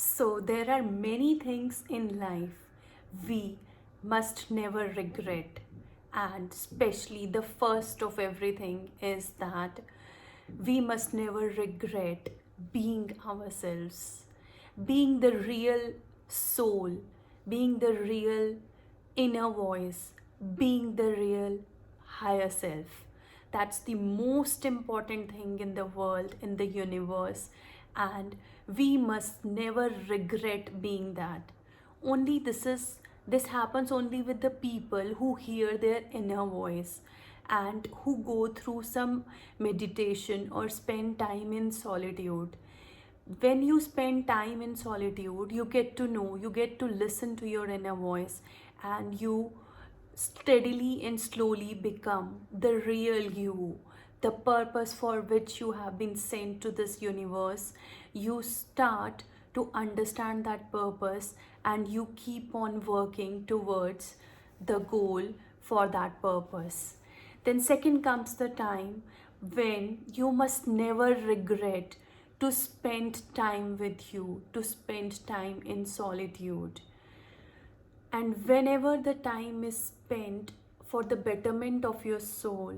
So, there are many things in life we must never regret, and especially the first of everything is that we must never regret being ourselves, being the real soul, being the real inner voice, being the real higher self. That's the most important thing in the world, in the universe, and we must never regret being that. Only this happens only with the people who hear their inner voice and who go through some meditation or spend time in solitude. When you spend time in solitude, you get to know, you get to listen to your inner voice, and you steadily and slowly become the real you, the purpose for which you have been sent to this universe. You start to understand that purpose and you keep on working towards the goal for that purpose. Then, second comes the time when you must never regret to spend time with you, to spend time in solitude. And whenever the time is spent for the betterment of your soul,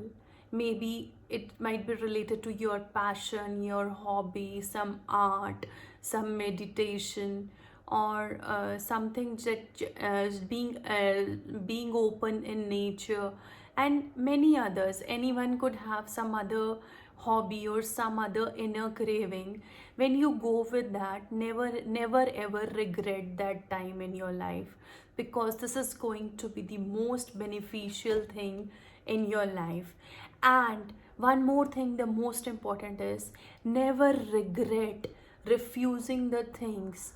maybe it might be related to your passion, your hobby, some art, some meditation, or something that being open in nature, and many others. Anyone could have some other hobby or some other inner craving. When you go with that, never ever regret that time in your life, because this is going to be the most beneficial thing in your life. And one more thing, the most important is, never regret refusing the things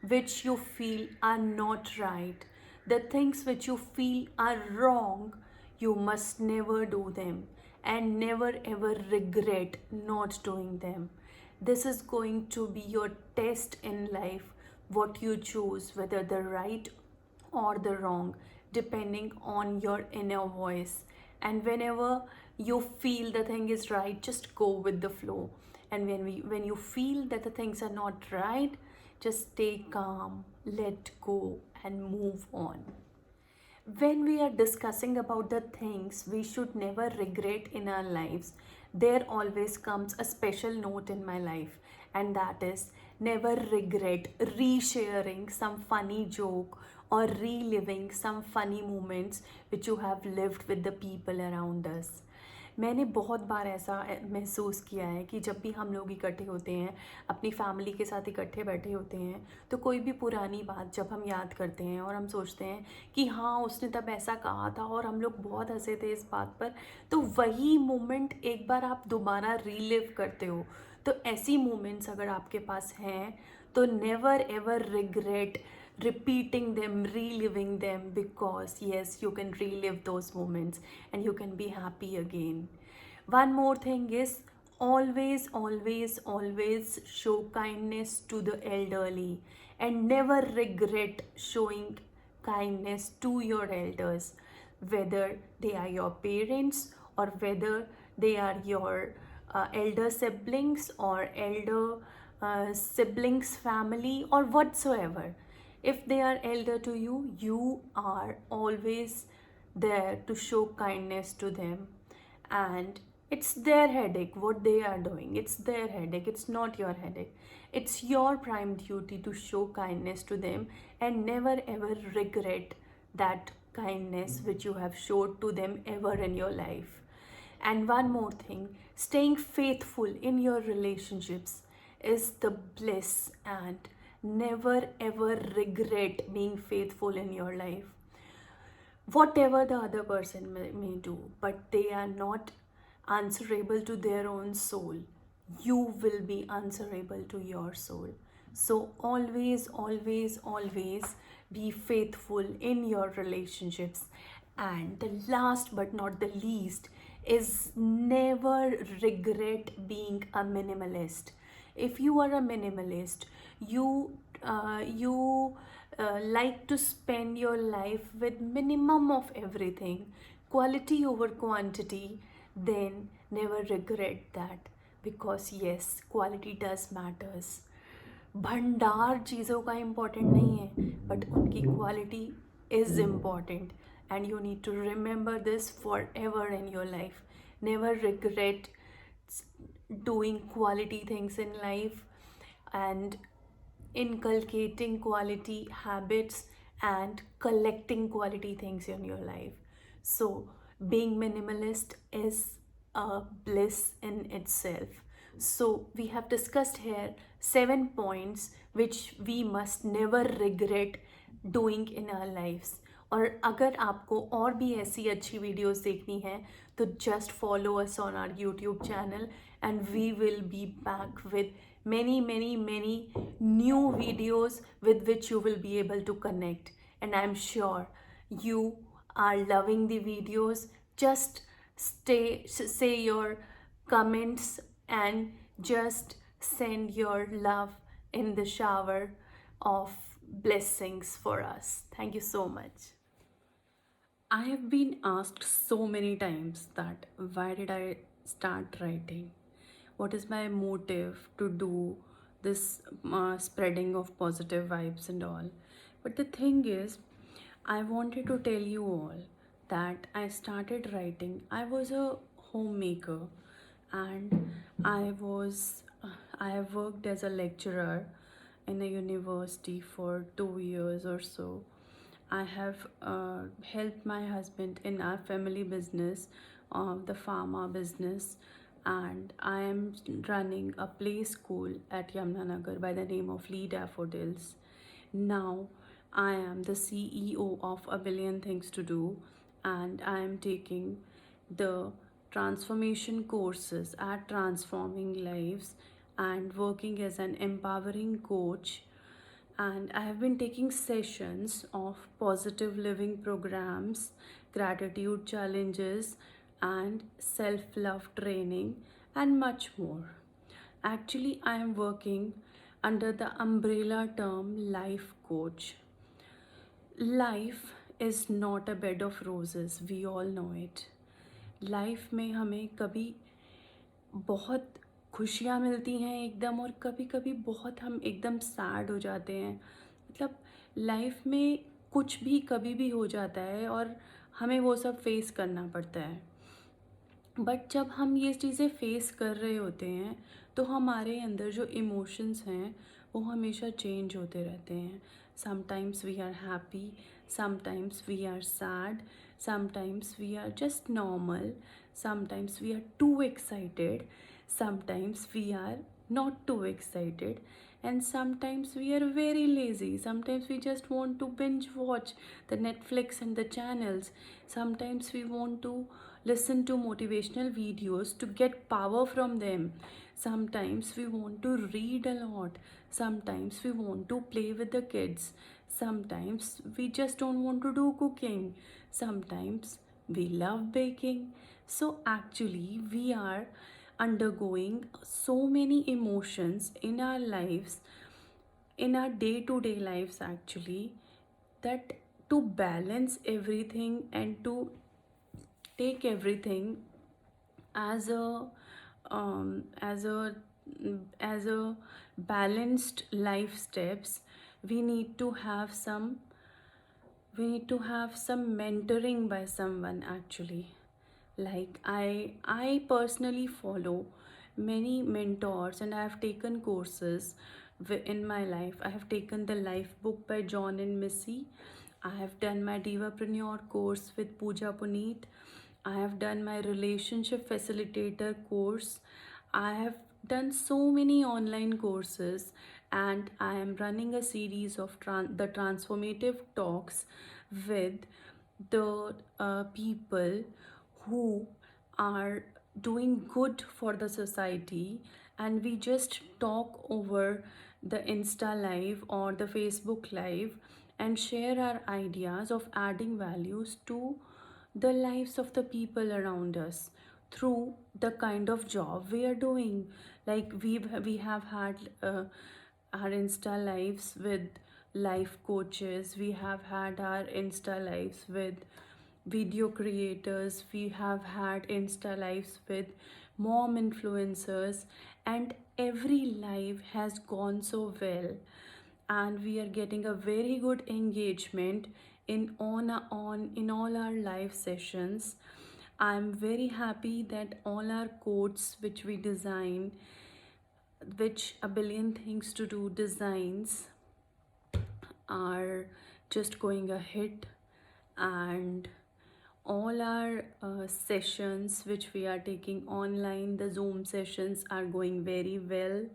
which you feel are not right, the things which you feel are wrong. You must never do them, and never ever regret not doing them. This is going to be your test in life, what you choose, whether the right or the wrong, depending on your inner voice. And whenever you feel the thing is right, just go with the flow. And when you feel that the things are not right, just stay calm, let go, and move on. When we are discussing about the things we should never regret in our lives, there always comes a special note in my life, and that is, never regret resharing some funny joke or reliving some funny moments which you have lived with the people around us. मैंने बहुत बार ऐसा महसूस किया है कि जब भी हम लोग इकट्ठे होते हैं, अपनी फैमिली के साथ इकट्ठे बैठे होते हैं, तो कोई भी पुरानी बात जब हम याद करते हैं और हम सोचते हैं कि हाँ, उसने तब ऐसा कहा था और हम लोग बहुत हंसे थे इस बात पर, तो वही मोमेंट एक बार आप दोबारा रीलिव करते हो। तो ऐसी मोमेंट्स अगर आपके पास हैं, तो never ever regret repeating them, reliving them, because yes, you can relive those moments and you can be happy again. One more thing is, always show kindness to the elderly, and never regret showing kindness to your elders, whether they are your parents or whether they are your elder siblings or elder siblings family or whatsoever. If they are elder to you, you are always there to show kindness to them. And it's their headache what they are doing. It's their headache, it's not your headache. It's your prime duty to show kindness to them, and never ever regret that kindness which you have showed to them ever in your life. And one more thing, staying faithful in your relationships is the bliss, and never ever regret being faithful in your life. Whatever the other person may do, but they are not answerable to their own soul, you will be answerable to your soul. So always be faithful in your relationships. And the last but not the least is, never regret being a minimalist. If you are a minimalist, you like to spend your life with minimum of everything, quality over quantity, then never regret that, because yes, quality does matters. भंडार चीज़ों का important नहीं है, but उनकी quality is important, and you need to remember this forever in your life. Never regret doing quality things in life and inculcating quality habits and collecting quality things in your life. So, being minimalist is a bliss in itself. So, we have discussed here 7 points which we must never regret doing in our lives. और अगर आपको और भी ऐसी अच्छी videos देखनी है तो just follow us on our YouTube channel, and we will be back with many new videos with which you will be able to connect. And I'm sure you are loving the videos. Just say your comments and just send your love in the shower of blessings for us. Thank you so much. I have been asked so many times that why did I start writing? What is my motive to do this spreading of positive vibes and all? But the thing is, I wanted to tell you all that I started writing. I was a homemaker, and I have worked as a lecturer in a university for 2 years or so. I have helped my husband in our family business, the pharma business, and I am running a play school at Yamunanagar by the name of Lee Daffodils. Now I am the CEO of A Billion Things to Do, and I am taking the transformation courses at Transforming Lives and working as an empowering coach. And I have been taking sessions of positive living programs, gratitude challenges, and self love training, and much more. Actually, I am working under the umbrella term life coach. Life is not a bed of roses, we all know it. Life में हमें कभी बहुत खुशियाँ मिलती हैं एकदम, और कभी कभी बहुत हम एकदम सैड हो जाते हैं. मतलब लाइफ में कुछ भी कभी भी हो जाता है और हमें वो सब फेस करना पड़ता है. बट जब हम ये चीज़ें फेस कर रहे होते हैं तो हमारे अंदर जो इमोशंस हैं वो हमेशा चेंज होते रहते हैं. Sometimes we are happy, sometimes we are sad, sometimes we are just normal, sometimes we are too excited, sometimes we are not too excited, and sometimes we are very lazy. Sometimes we just want to binge watch the Netflix and the channels. Sometimes we want to listen to motivational videos to get power from them. Sometimes we want to read a lot. Sometimes we want to play with the kids. Sometimes we just don't want to do cooking. Sometimes we love baking. So, actually, we are undergoing so many emotions in our lives, in our day to day lives, actually, that to balance everything and to take everything as a um, as a as a balanced life steps, we need to have some we need to have some mentoring by someone, actually. Like I personally follow many mentors, and I have taken courses in my life. I have taken the life book by John and Missy. I have done my divapreneur course with Pooja Puneet. I have done my relationship facilitator course. I have done so many online courses, and I am running a series of the transformative talks with the people who are doing good for the society, and we just talk over the Insta live or the Facebook live and share our ideas of adding values to the lives of the people around us through the kind of job we are doing. Like we have had our Insta lives with life coaches, we have had our Insta lives with video creators, we have had Insta lives with mom influencers, and every life has gone so well, and we are getting a very good engagement in all our live sessions. I'm very happy that all our quotes which we design, which a billion things to do designs, are just going a hit, and all our sessions which we are taking online, the Zoom sessions, are going very well.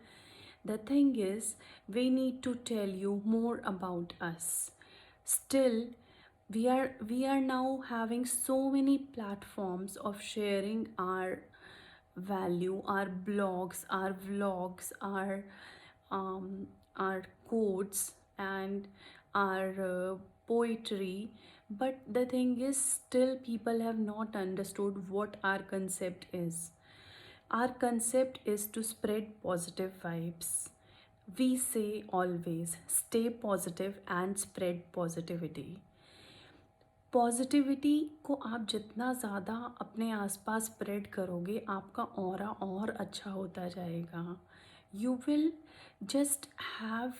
The thing is, we need to tell you more about us. Still, we are now having so many platforms of sharing our value, our blogs, our vlogs, our quotes, and our poetry. But the thing is, still people have not understood what our concept is. Our concept is to spread positive vibes. We say always stay positive and spread positivity. Positivity को आप जितना ज़्यादा अपने आसपास spread करोगे, आपका aura और अच्छा होता जाएगा. You will just have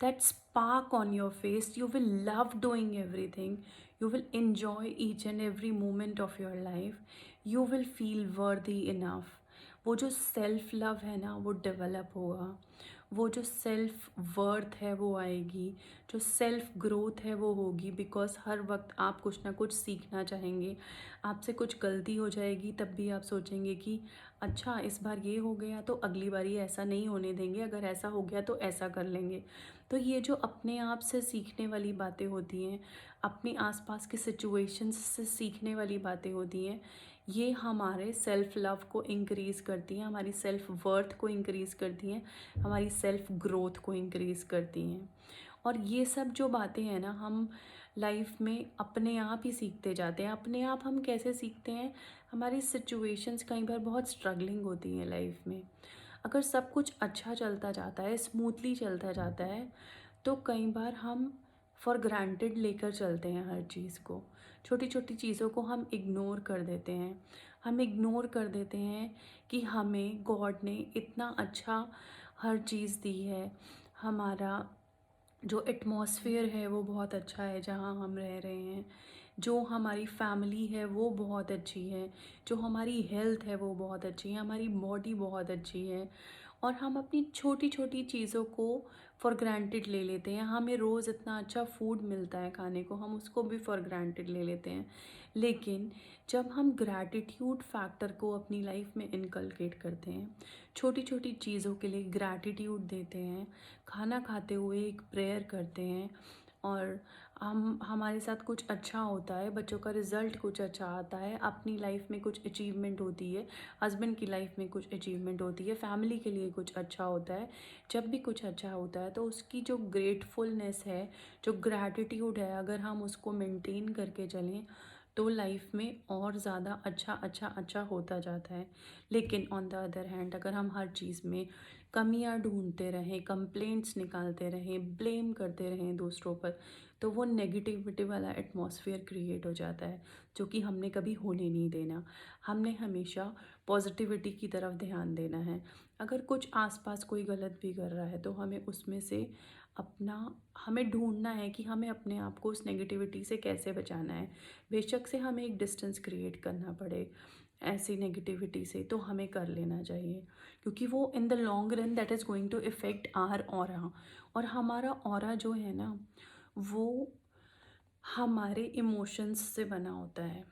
that spark on your face. You will love doing everything. You will enjoy each and every moment of your life. You will feel worthy enough. वो जो self love है ना, वो develop होगा. वो जो self worth है वो आएगी. जो सेल्फ ग्रोथ है वो होगी. बिकॉज हर वक्त आप कुछ ना कुछ सीखना चाहेंगे. आपसे कुछ गलती हो जाएगी तब भी आप सोचेंगे कि अच्छा इस बार ये हो गया तो अगली बार ये ऐसा नहीं होने देंगे, अगर ऐसा हो गया तो ऐसा कर लेंगे. तो ये जो अपने आप से सीखने वाली बातें होती हैं, अपने आसपास के सिचुएशंस से सीखने वाली बातें होती हैं, ये हमारे सेल्फ लव को इंक्रीज़ करती हैं, हमारी सेल्फ वर्थ को इंक्रीज़ करती हैं, हमारी सेल्फ ग्रोथ को इंक्रीज़ करती हैं. और ये सब जो बातें हैं ना, हम लाइफ में अपने आप ही सीखते जाते हैं. अपने आप हम कैसे सीखते हैं? हमारी सिचुएशंस कई बार बहुत स्ट्रगलिंग होती हैं लाइफ में. अगर सब कुछ अच्छा चलता जाता है, स्मूथली चलता जाता है, तो कई बार हम फॉर ग्रांटेड लेकर चलते हैं हर चीज़ को. छोटी छोटी चीज़ों को हम इग्नोर कर देते हैं. हम इग्नोर कर देते हैं कि हमें गॉड ने इतना अच्छा हर चीज़ दी है. हमारा जो एटमॉस्फेयर है वो बहुत अच्छा है जहाँ हम रह रहे हैं. जो हमारी फैमिली है वो बहुत अच्छी है. जो हमारी हेल्थ है वो बहुत अच्छी है. हमारी बॉडी बहुत अच्छी है. और हम अपनी छोटी छोटी चीज़ों को फॉर ग्रांटेड ले लेते हैं. हमें रोज़ इतना अच्छा फूड मिलता है खाने को, हम उसको भी फॉर ग्रांटेड ले लेते हैं. लेकिन जब हम ग्रैटिट्यूड फैक्टर को अपनी लाइफ में इनकलकेट करते हैं, छोटी छोटी चीज़ों के लिए ग्रैटिट्यूड देते हैं, खाना खाते हुए एक प्रेयर करते हैं, और हमारे साथ कुछ अच्छा होता है, बच्चों का रिज़ल्ट कुछ अच्छा आता है, अपनी लाइफ में कुछ अचीवमेंट होती है, हस्बैंड की लाइफ में कुछ अचीवमेंट होती है, फैमिली के लिए कुछ अच्छा होता है. जब भी कुछ अच्छा होता है तो उसकी जो ग्रेटफुलनेस है, जो ग्रैटिट्यूड है, अगर हम उसको मेंटेन करके चलें तो लाइफ में और ज़्यादा अच्छा अच्छा अच्छा होता जाता है. लेकिन ऑन द अदर हैंड, अगर हम हर चीज़ में कमियां ढूंढते रहें, कंप्लेंट्स निकालते रहें, ब्लेम करते रहें दूसरों पर, तो वो नेगेटिविटी वाला एटमॉस्फेयर क्रिएट हो जाता है, जो कि हमने कभी होने नहीं देना. हमने हमेशा पॉजिटिविटी की तरफ ध्यान देना है. अगर कुछ आसपास कोई गलत भी कर रहा है तो हमें उसमें से हमें ढूंढना है कि हमें अपने आप को उस नेगेटिविटी से कैसे बचाना है. बेशक से हमें एक डिस्टेंस क्रिएट करना पड़े ऐसी नेगेटिविटी से, तो हमें कर लेना चाहिए. क्योंकि वो in the long run that is going to effect our aura. और हमारा ऑरा जो है ना, वो हमारे इमोशंस से बना होता है.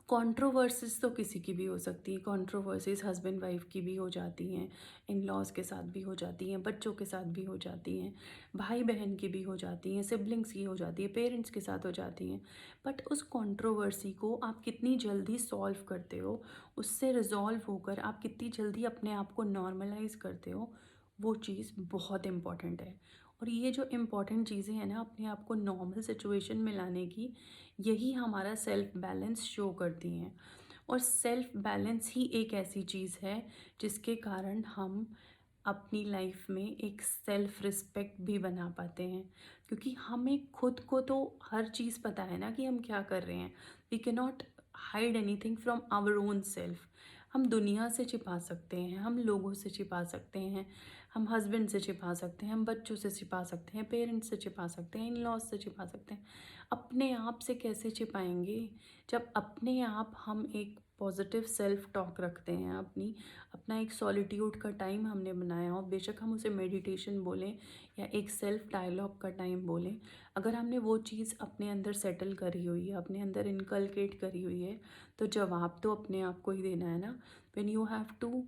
कंट्रोवर्सीज तो किसी की भी हो सकती है. कंट्रोवर्सीज हस्बैंड वाइफ की भी हो जाती हैं, इन लॉज के साथ भी हो जाती हैं, बच्चों के साथ भी हो जाती हैं, भाई बहन की भी हो जाती हैं, सिबलिंग्स की हो जाती है, पेरेंट्स के साथ हो जाती हैं. बट उस कंट्रोवर्सी को आप कितनी जल्दी सॉल्व करते हो, उससे रिजॉल्व होकर आप कितनी जल्दी अपने आप को नॉर्मलाइज करते हो, वो चीज़ बहुत इम्पॉर्टेंट है. और ये जो इम्पॉर्टेंट चीज़ें हैं ना, अपने आप को नॉर्मल सिचुएशन में लाने की, यही हमारा सेल्फ बैलेंस शो करती हैं. और सेल्फ बैलेंस ही एक ऐसी चीज़ है जिसके कारण हम अपनी लाइफ में एक सेल्फ रिस्पेक्ट भी बना पाते हैं. क्योंकि हमें खुद को तो हर चीज़ पता है ना कि हम क्या कर रहे हैं. We can not hide anything from our own self. हम दुनिया से छिपा सकते हैं, हम लोगों से छिपा सकते हैं, हम हस्बैंड से छिपा सकते हैं, हम बच्चों से छिपा सकते हैं, पेरेंट्स से छिपा सकते हैं, इन लॉज से छिपा सकते हैं। अपने आप से कैसे छिपाएंगे? जब अपने आप हम एक पॉजिटिव सेल्फ टॉक रखते हैं, अपना एक सॉलिट्यूड का टाइम हमने बनाया हो, बेशक हम उसे मेडिटेशन बोलें या एक सेल्फ डायलॉग का टाइम बोलें, अगर हमने वो चीज़ अपने अंदर सेटल करी हुई है, अपने अंदर इनकलकेट करी हुई है, तो जवाब तो अपने आप को ही देना है ना। When you have to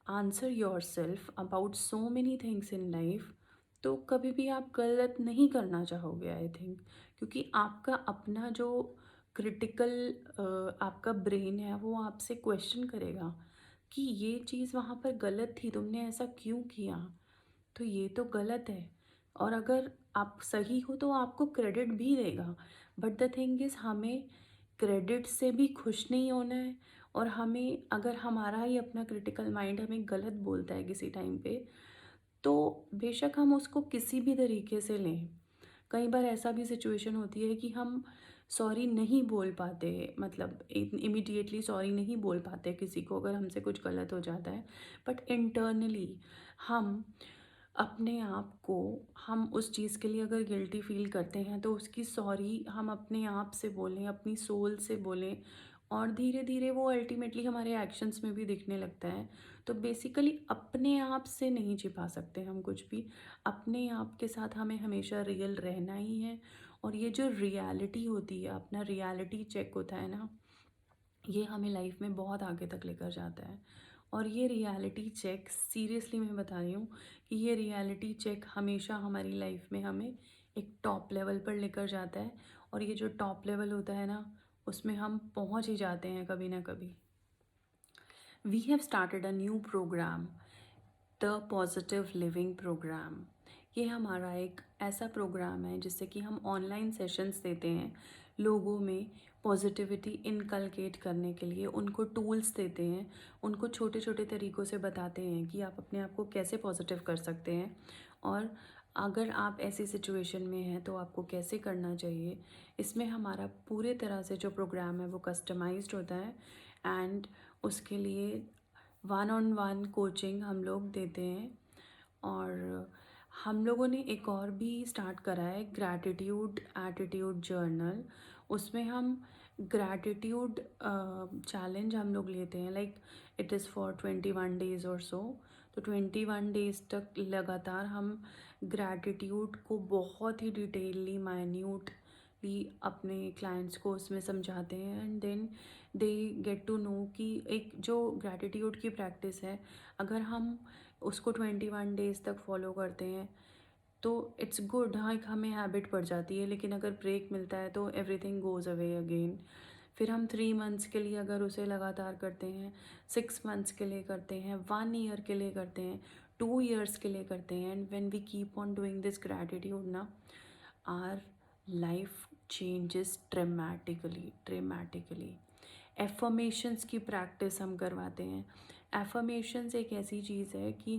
answer yourself about so many things in life, तो कभी भी आप गलत नहीं करना चाहोगे, आई थिंक, क्योंकि आपका अपना जो क्रिटिकल आपका ब्रेन है वो आपसे क्वेश्चन करेगा कि ये चीज़ वहाँ पर गलत थी, तुमने ऐसा क्यों किया, तो ये तो गलत है। और अगर आप सही हो तो आपको क्रेडिट भी देगा, बट द थिंग इज़ हमें क्रेडिट से भी खुश नहीं होना है। और हमें, अगर हमारा ही अपना क्रिटिकल माइंड हमें गलत बोलता है किसी टाइम पे, तो बेशक हम उसको किसी भी तरीके से लें। कई बार ऐसा भी सिचुएशन होती है कि हम सॉरी नहीं बोल पाते, मतलब इमीडिएटली सॉरी नहीं बोल पाते किसी को अगर हमसे कुछ गलत हो जाता है, बट इंटरनली हम अपने आप को, हम उस चीज़ के लिए अगर गिल्टी फील करते हैं तो उसकी सॉरी हम अपने आप से बोलें, अपनी सोल से बोलें, और धीरे धीरे वो अल्टीमेटली हमारे एक्शंस में भी दिखने लगता है। तो बेसिकली अपने आप से नहीं छिपा सकते हम कुछ भी, अपने आप के साथ हमें हमेशा रियल रहना ही है। और ये जो रियलिटी होती है, अपना रियलिटी चेक होता है ना, ये हमें लाइफ में बहुत आगे तक लेकर जाता है। और ये रियलिटी चेक, सीरियसली मैं बता रही हूँ कि ये रियलिटी चेक हमेशा हमारी लाइफ में हमें एक टॉप लेवल पर लेकर जाता है। और ये जो टॉप लेवल होता है ना, उसमें हम पहुँच ही जाते हैं कभी ना कभी। We have started a new program, the positive living program. ये हमारा एक ऐसा प्रोग्राम है जिससे कि हम ऑनलाइन सेशंस देते हैं लोगों में पॉजिटिविटी इनकलकेट करने के लिए, उनको टूल्स देते हैं, उनको छोटे छोटे तरीक़ों से बताते हैं कि आप अपने आप को कैसे पॉजिटिव कर सकते हैं, और अगर आप ऐसी सिचुएशन में हैं तो आपको कैसे करना चाहिए। इसमें हमारा पूरे तरह से जो प्रोग्राम है वो कस्टमाइज्ड होता है, एंड उसके लिए वन ऑन वन कोचिंग हम लोग देते हैं। और हम लोगों ने एक और भी स्टार्ट करा है, ग्रैटिट्यूड एटीट्यूड जर्नल। उसमें हम ग्रैटिट्यूड चैलेंज हम लोग लेते हैं, like it is for 21 days और सो। तो 21 डेज़ तक लगातार हम ग्रैटिट्यूड को बहुत ही डिटेलली, माइन्यूटली अपने क्लाइंट्स को उसमें समझाते हैं, and then they get to know कि एक जो ग्रैटिट्यूड की प्रैक्टिस है, अगर हम उसको 21 डेज़ तक फॉलो करते हैं तो इट्स गुड। हाँ, एक हमें हैबिट पड़ जाती है, लेकिन अगर ब्रेक मिलता है तो एवरीथिंग गोज़ अवे अगेन। फिर हम 3 मंथ्स के लिए अगर उसे लगातार करते हैं, 6 मंथ्स के लिए करते हैं, 1 ईयर के लिए करते हैं, 2 ईयर्स के लिए करते हैं, and when we keep on doing this gratitude ना, our life changes dramatically. Affirmations की प्रैक्टिस हम करवाते हैं। एफर्मेशंस एक ऐसी चीज़ है कि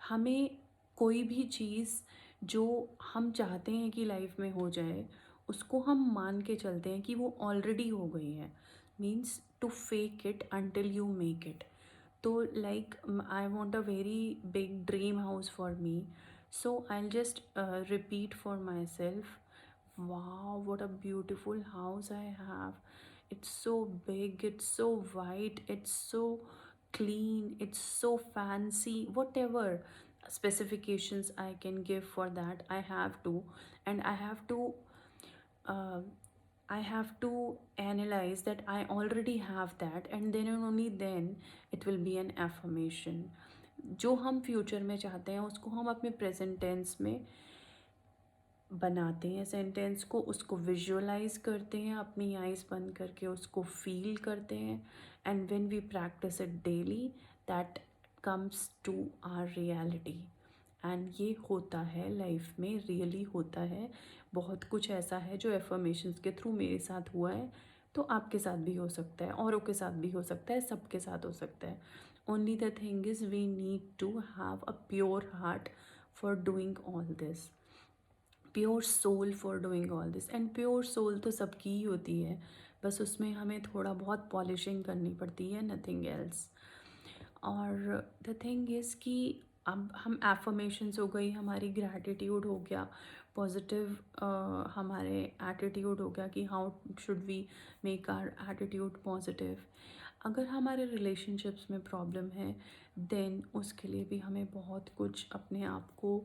हमें कोई भी चीज़ जो हम चाहते हैं कि लाइफ में हो जाए, उसको हम मान के चलते हैं कि वो ऑलरेडी हो गई है। Means to fake it until you make it. तो like I want a very big dream house for me, so I just repeat for myself, wow, what a beautiful house I have. It's so big, it's so white, it's so clean, it's so fancy. Whatever specifications I can give for that, I have to, and uh, I have to analyze that I already have that, and then and only then it will be an affirmation. जो हम future में चाहते हैं उसको हम अपने present tense में बनाते हैं, सेंटेंस को, उसको विजुअलाइज करते हैं, अपनी आइज़ बंद करके उसको फील करते हैं, and when we practise it daily, that comes to our reality. And ये होता है लाइफ में, रियली होता है। बहुत कुछ ऐसा है जो एफर्मेशंस के थ्रू मेरे साथ हुआ है, तो आपके साथ भी हो सकता है, औरों के साथ भी हो सकता है, सबके साथ हो सकता है। Only the thing is we need to have a pure heart for doing all this, pure soul for doing all this. And pure soul तो सबकी ही होती है, बस उसमें हमें थोड़ा बहुत पॉलिशिंग करनी पड़ती है, नथिंग एल्स। और द थिंग इज़ कि अब हम एफर्मेशंस हो गई, हमारी ग्रैटिट्यूड हो गया, पॉजिटिव हमारे एटीट्यूड हो गया कि how should we make our attitude positive. अगर हमारे रिलेशनशिप्स में प्रॉब्लम है देन उसके लिए भी हमें बहुत कुछ अपने आप को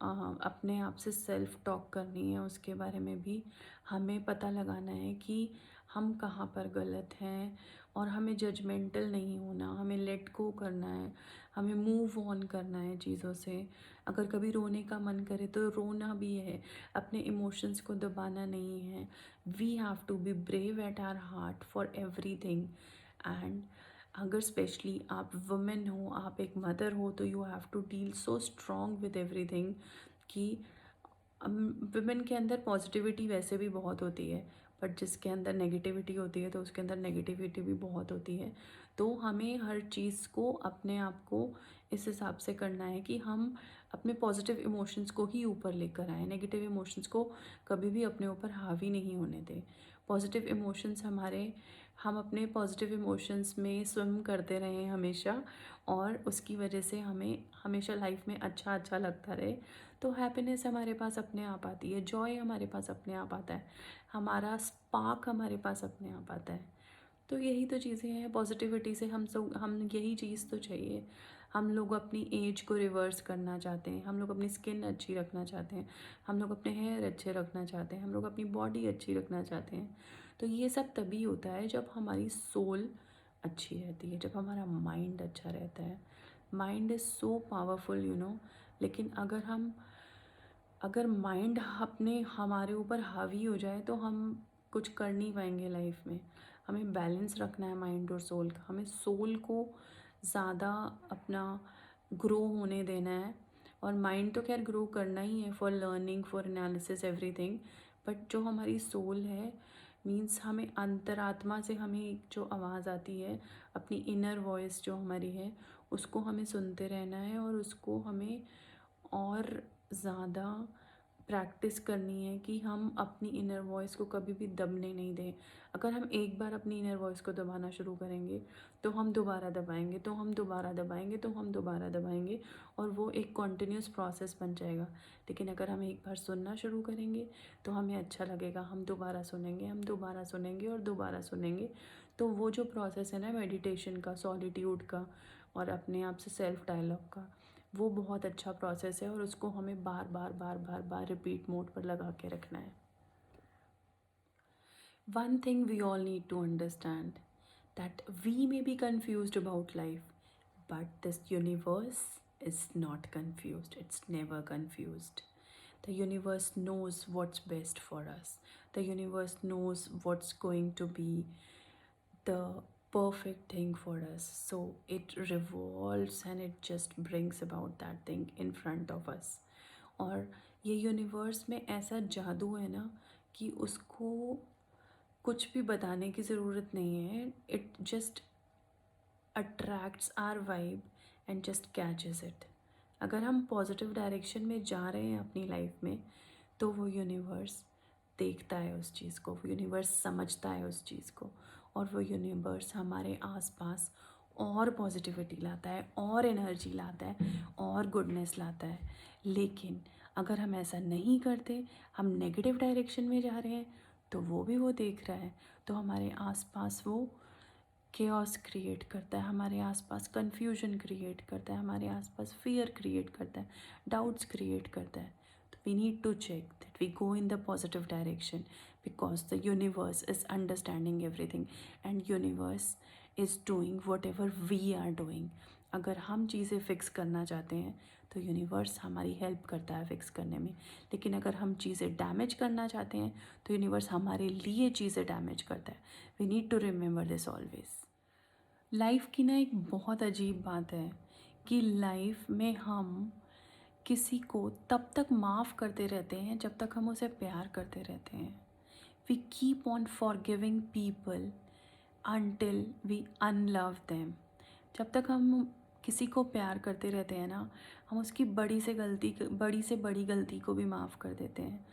अपने आप से सेल्फ टॉक करनी है। उसके बारे में भी हमें पता लगाना है कि हम कहाँ पर गलत हैं, और हमें जजमेंटल नहीं होना, हमें लेट गो करना है, हमें मूव ऑन करना है चीज़ों से। अगर कभी रोने का मन करे तो रोना भी है, अपने इमोशंस को दबाना नहीं है। We have to be brave at our heart for everything. And अगर स्पेशली आप वुमेन हो, आप एक मदर हो, तो you have to deal so strong with everything कि वुमेन के अंदर पॉजिटिविटी वैसे भी बहुत होती है, बट जिसके अंदर नेगेटिविटी होती है तो उसके अंदर नेगेटिविटी भी बहुत होती है। तो हमें हर चीज़ को अपने आप को इस हिसाब से करना है कि हम अपने पॉजिटिव इमोशंस को ही ऊपर लेकर आएँ, नेगेटिव इमोशंस को कभी भी अपने ऊपर हावी नहीं होने दें। पॉजिटिव इमोशंस हमारे, हम अपने पॉजिटिव इमोशंस में स्विम करते रहें हमेशा, और उसकी वजह से हमें हमेशा लाइफ में अच्छा अच्छा लगता रहे। तो हैप्पीनेस हमारे पास अपने आप आती है, जॉय हमारे पास अपने आप आता है, हमारा स्पार्क हमारे पास अपने आप आता है। तो यही तो चीज़ें हैं पॉजिटिविटी से, हम यही चीज़ तो चाहिए। हम लोग अपनी एज को रिवर्स करना चाहते हैं, हम लोग अपनी स्किन अच्छी रखना चाहते हैं, हम लोग अपने हेयर अच्छे रखना चाहते हैं, हम लोग अपनी बॉडी अच्छी रखना चाहते हैं। तो ये सब तभी होता है जब हमारी सोल अच्छी रहती है, जब हमारा माइंड अच्छा रहता है। माइंड इज़ सो पावरफुल लेकिन अगर माइंड अपने हमारे ऊपर हावी हो जाए तो हम कुछ कर नहीं पाएंगे लाइफ में। हमें बैलेंस रखना है माइंड और सोल का, हमें सोल को ज़्यादा अपना ग्रो होने देना है। और माइंड तो खैर ग्रो करना ही है for learning, for analysis, everything. But जो हमारी सोल है, मीन्स हमें अंतरात्मा से हमें एक जो आवाज़ आती है, अपनी इनर वॉइस जो हमारी है, उसको हमें सुनते रहना है, और उसको हमें और ज़्यादा प्रैक्टिस करनी है कि हम अपनी इनर वॉइस को कभी भी दबने नहीं दें। अगर हम एक बार अपनी इनर वॉइस को दबाना शुरू करेंगे तो हम दोबारा दबाएंगे, तो हम दोबारा दबाएंगे, तो हम दोबारा दबाएंगे, और वो एक कॉन्टिन्यूस प्रोसेस बन जाएगा। लेकिन अगर हम एक बार सुनना शुरू करेंगे तो हमें अच्छा लगेगा, हम दोबारा सुनेंगे, हम दोबारा सुनेंगे और दोबारा सुनेंगे। तो वो जो प्रोसेस है ना मेडिटेशन का, सॉलिट्यूड का, और अपने आप से सेल्फ डायलॉग का, वो बहुत अच्छा प्रोसेस है, और उसको हमें बार बार बार बार बार रिपीट मोड पर लगा के रखना है। One thing we all need to understand that we may be confused about life, but this universe is not confused. It's never confused. The universe knows what's best for us. The universe knows what's going to be the perfect thing for us. So it revolves and it just brings about that thing in front of us. और ये universe में ऐसा जादू है ना कि उसको कुछ भी बताने की ज़रूरत नहीं है। It just attracts our vibe and just catches it. अगर हम पॉजिटिव डायरेक्शन में जा रहे हैं अपनी लाइफ में, तो वो यूनिवर्स देखता है उस चीज़ को, वो यूनिवर्स समझता है उस चीज़ को, और वो यूनिवर्स हमारे आसपास और पॉजिटिविटी लाता है, और एनर्जी लाता है, और गुडनेस लाता है। लेकिन अगर हम ऐसा नहीं करते, हम नेगेटिव डायरेक्शन में जा रहे हैं, तो वो भी वो देख रहा है। तो हमारे आसपास वो केओस क्रिएट करता है, हमारे आसपास कन्फ्यूजन क्रिएट करता है, हमारे आसपास फियर क्रिएट करता है, डाउट्स क्रिएट करता है। तो we need to check that we go in the positive direction, because the universe is understanding everything and universe is doing whatever we are doing. अगर हम चीज़ें फ़िक्स करना चाहते हैं तो यूनिवर्स हमारी हेल्प करता है फ़िक्स करने में। लेकिन अगर हम चीज़ें डैमेज करना चाहते हैं तो यूनिवर्स हमारे लिए चीज़ें डैमेज करता है। We need to remember this always. Life की ना एक बहुत अजीब बात है कि लाइफ में हम किसी को तब तक माफ़ करते रहते हैं जब तक हम उसे प्यार करते रहते हैं। We keep on forgiving people until we unlove them. जब तक हम किसी को प्यार करते रहते हैं ना, हम उसकी बड़ी से बड़ी गलती को भी माफ़ कर देते हैं।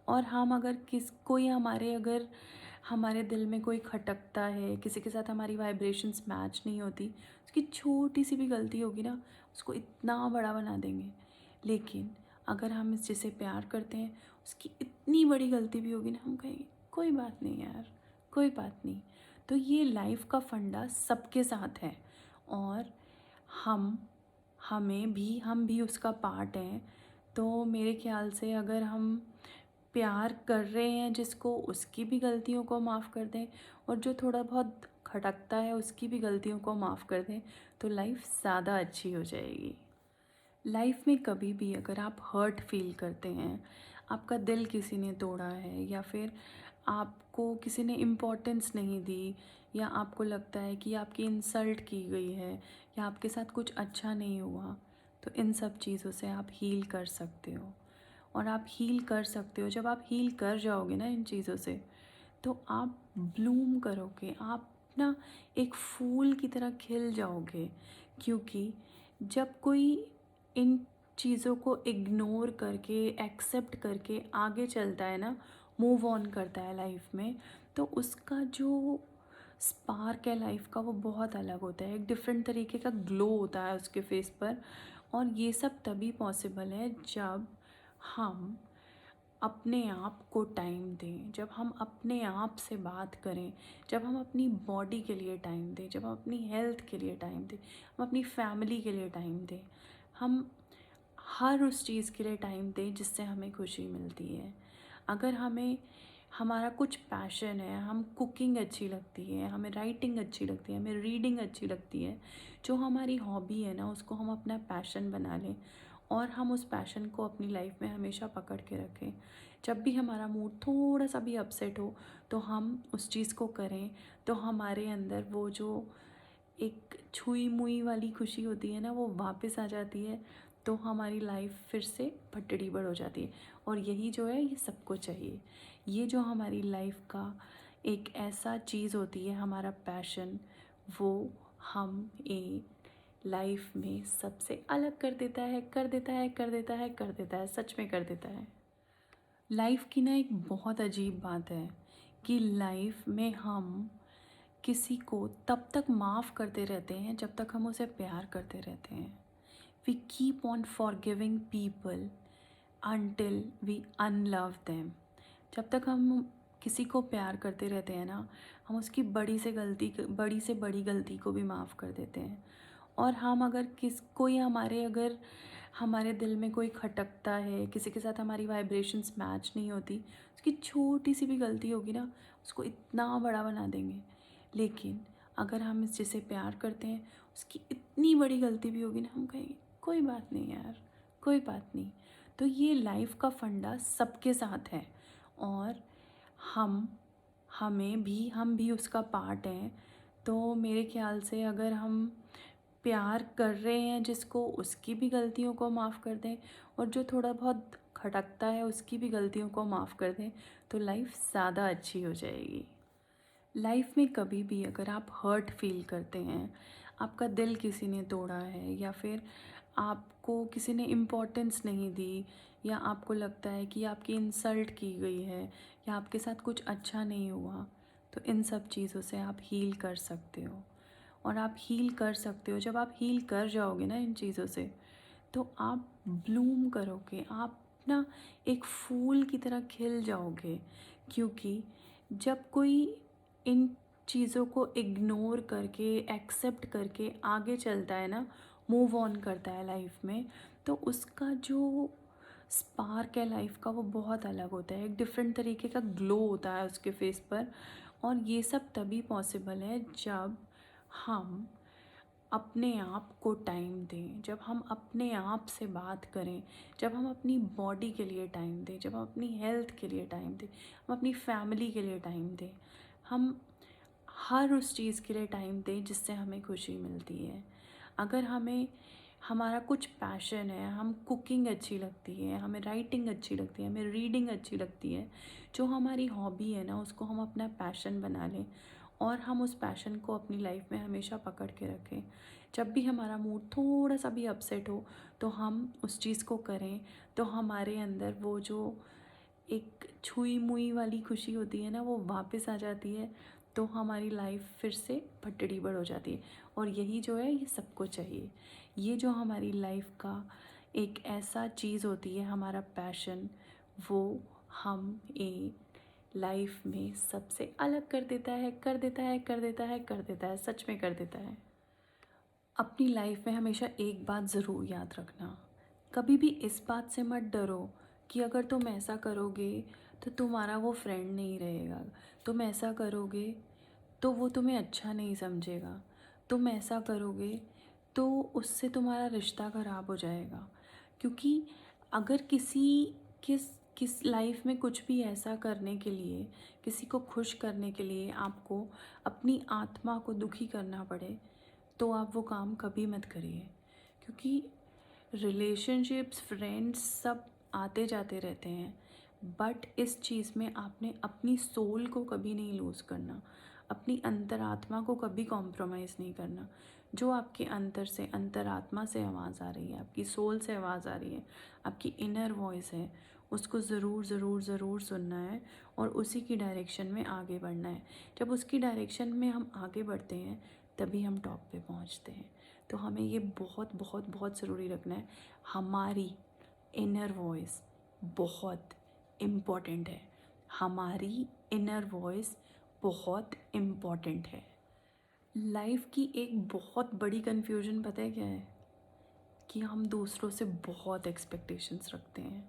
और हम अगर कोई हमारे अगर हमारे दिल में कोई खटकता है, किसी के साथ हमारी वाइब्रेशंस मैच नहीं होती, उसकी छोटी सी भी गलती होगी ना, उसको इतना बड़ा बना देंगे। लेकिन अगर हम जिसे प्यार करते हैं, उसकी इतनी बड़ी गलती भी होगी ना, हम कहेंगे कोई बात नहीं यार, कोई बात नहीं। तो ये लाइफ का फंडा सबके साथ है, और हम हम भी उसका पार्ट हैं। तो मेरे ख्याल से अगर हम प्यार कर रहे हैं जिसको, उसकी भी गलतियों को माफ़ कर दें, और जो थोड़ा बहुत खटकता है उसकी भी गलतियों को माफ़ कर दें, तो लाइफ ज़्यादा अच्छी हो जाएगी। लाइफ में कभी भी अगर आप हर्ट फील करते हैं, आपका दिल किसी ने तोड़ा है, या फिर आपको किसी ने इम्पोर्टेंस नहीं दी, या आपको लगता है कि आपकी इंसल्ट की गई है, या आपके साथ कुछ अच्छा नहीं हुआ, तो इन सब चीज़ों से आप हील कर सकते हो। और आप हील कर सकते हो, जब आप हील कर जाओगे ना इन चीज़ों से, तो आप ब्लूम करोगे, आप ना एक फूल की तरह खिल जाओगे। क्योंकि जब कोई इन चीज़ों को इग्नोर करके, एक्सेप्ट करके आगे चलता है ना, मूव ऑन करता है लाइफ में, तो उसका जो स्पार्क है लाइफ का, वो बहुत अलग होता है। एक डिफरेंट तरीके का ग्लो होता है उसके फेस पर। और ये सब तभी पॉसिबल है जब हम अपने आप को टाइम दें, जब हम अपने आप से बात करें, जब हम अपनी बॉडी के लिए टाइम दें, जब हम अपनी हेल्थ के लिए टाइम दें, हम अपनी फैमिली के लिए टाइम दें, हम हर उस चीज़ के लिए टाइम दें जिससे हमें खुशी मिलती है। अगर हमें हमारा कुछ पैशन है, हम कुकिंग अच्छी लगती है, हमें राइटिंग अच्छी लगती है, हमें रीडिंग अच्छी लगती है, जो हमारी हॉबी है ना, उसको हम अपना पैशन बना लें, और हम उस पैशन को अपनी लाइफ में हमेशा पकड़ के रखें। जब भी हमारा मूड थोड़ा सा भी अपसेट हो, तो हम उस चीज़ को करें, तो हमारे अंदर वो जो एक छुई मुई वाली खुशी होती है ना, वो वापस आ जाती है। तो हमारी लाइफ फिर से पटड़ी बढ़ हो जाती है। और यही जो है, ये सबको चाहिए। ये जो हमारी लाइफ का एक ऐसा चीज़ होती है, हमारा पैशन, वो हम एक लाइफ में सबसे अलग कर देता है, कर देता है, कर देता है, कर देता है, सच में कर देता है। लाइफ की ना एक बहुत अजीब बात है कि लाइफ में हम किसी को तब तक माफ़ करते रहते हैं जब तक हम उसे प्यार करते रहते हैं। We keep on forgiving people until we unlove them. जब तक हम किसी को प्यार करते रहते हैं ना, हम उसकी बड़ी से बड़ी गलती को भी माफ़ कर देते हैं। और हम अगर अगर हमारे दिल में कोई खटकता है, किसी के साथ हमारी वाइब्रेशंस मैच नहीं होती, उसकी छोटी सी भी गलती होगी ना, उसको इतना बड़ा बना देंगे। लेकिन अगर हम जिसे प्यार करते हैं, उसकी इतनी बड़ी गलती भी होगी ना, हम कहेंगे कोई बात नहीं यार, कोई बात नहीं। तो ये लाइफ का फंडा सबके साथ है, और हम हम भी उसका पार्ट हैं। तो मेरे ख्याल से अगर हम प्यार कर रहे हैं जिसको, उसकी भी गलतियों को माफ़ कर दें, और जो थोड़ा बहुत खटकता है उसकी भी गलतियों को माफ़ कर दें, तो लाइफ ज़्यादा अच्छी हो जाएगी। लाइफ में कभी भी अगर आप हर्ट फील करते हैं, आपका दिल किसी ने तोड़ा है, या फिर आपको किसी ने इम्पोर्टेंस नहीं दी, या आपको लगता है कि आपकी इंसल्ट की गई है, या आपके साथ कुछ अच्छा नहीं हुआ, तो इन सब चीज़ों से आप हील कर सकते हो। और आप हील कर सकते हो, जब आप हील कर जाओगे ना इन चीज़ों से, तो आप ब्लूम करोगे, आप ना एक फूल की तरह खिल जाओगे। क्योंकि जब कोई इन चीज़ों को इग्नोर करके, एक्सेप्ट करके आगे चलता है ना, मूव ऑन करता है लाइफ में, तो उसका जो स्पार्क है लाइफ का, वो बहुत अलग होता है। एक डिफरेंट तरीके का ग्लो होता है उसके फेस पर। और ये सब तभी पॉसिबल है जब हम अपने आप को टाइम दें, जब हम अपने आप से बात करें, जब हम अपनी बॉडी के लिए टाइम दें, जब हम अपनी हेल्थ के लिए टाइम दें, हम अपनी फैमिली के लिए टाइम दें, हम हर उस चीज़ के लिए टाइम दें जिससे हमें खुशी मिलती है। अगर हमारा कुछ पैशन है, हम कुकिंग अच्छी लगती है, हमें राइटिंग अच्छी लगती है, हमें रीडिंग अच्छी लगती है, जो हमारी हॉबी है ना, उसको हम अपना पैशन बना लें, और हम उस पैशन को अपनी लाइफ में हमेशा पकड़ के रखें। जब भी हमारा मूड थोड़ा सा भी अपसेट हो, तो हम उस चीज़ को करें, तो हमारे अंदर वो जो एक छुई मुई वाली खुशी होती है ना, वो वापस आ जाती है, तो हमारी लाइफ फिर से पटड़ी बढ़ हो जाती है। और यही जो है, ये सबको चाहिए। ये जो हमारी लाइफ का एक ऐसा चीज़ होती है, हमारा पैशन, वो हम लाइफ में सबसे अलग कर देता है, कर देता है, कर देता है, कर देता है, सच में कर देता है। अपनी लाइफ में हमेशा एक बात ज़रूर याद रखना, कभी भी इस बात से मत डरो कि अगर तुम ऐसा करोगे तो तुम्हारा वो फ्रेंड नहीं रहेगा, तुम ऐसा करोगे तो वो तुम्हें अच्छा नहीं समझेगा, तुम ऐसा करोगे तो उससे तुम्हारा रिश्ता ख़राब हो जाएगा। क्योंकि अगर किस लाइफ में कुछ भी ऐसा करने के लिए, किसी को खुश करने के लिए आपको अपनी आत्मा को दुखी करना पड़े, तो आप वो काम कभी मत करिए। क्योंकि रिलेशनशिप्स, फ्रेंड्स सब आते जाते रहते हैं, बट इस चीज़ में आपने अपनी सोल को कभी नहीं लूज़ करना, अपनी अंतरात्मा को कभी कॉम्प्रोमाइज़ नहीं करना। जो आपके अंतर से, अंतरात्मा से आवाज़ आ रही है, आपकी सोल से आवाज़ आ रही है, आपकी इनर वॉइस है, उसको ज़रूर ज़रूर ज़रूर सुनना है और उसी की डायरेक्शन में आगे बढ़ना है। जब उसकी डायरेक्शन में हम आगे बढ़ते हैं, तभी हम टॉप पे पहुंचते हैं। तो हमें ये बहुत बहुत बहुत ज़रूरी रखना है, हमारी इनर वॉइस बहुत इम्पॉर्टेंट है, हमारी इनर वॉइस बहुत इम्पॉर्टेंट है। लाइफ की एक बहुत बड़ी कन्फ्यूजन पता है क्या है? कि हम दूसरों से बहुत एक्सपेक्टेशंस रखते हैं,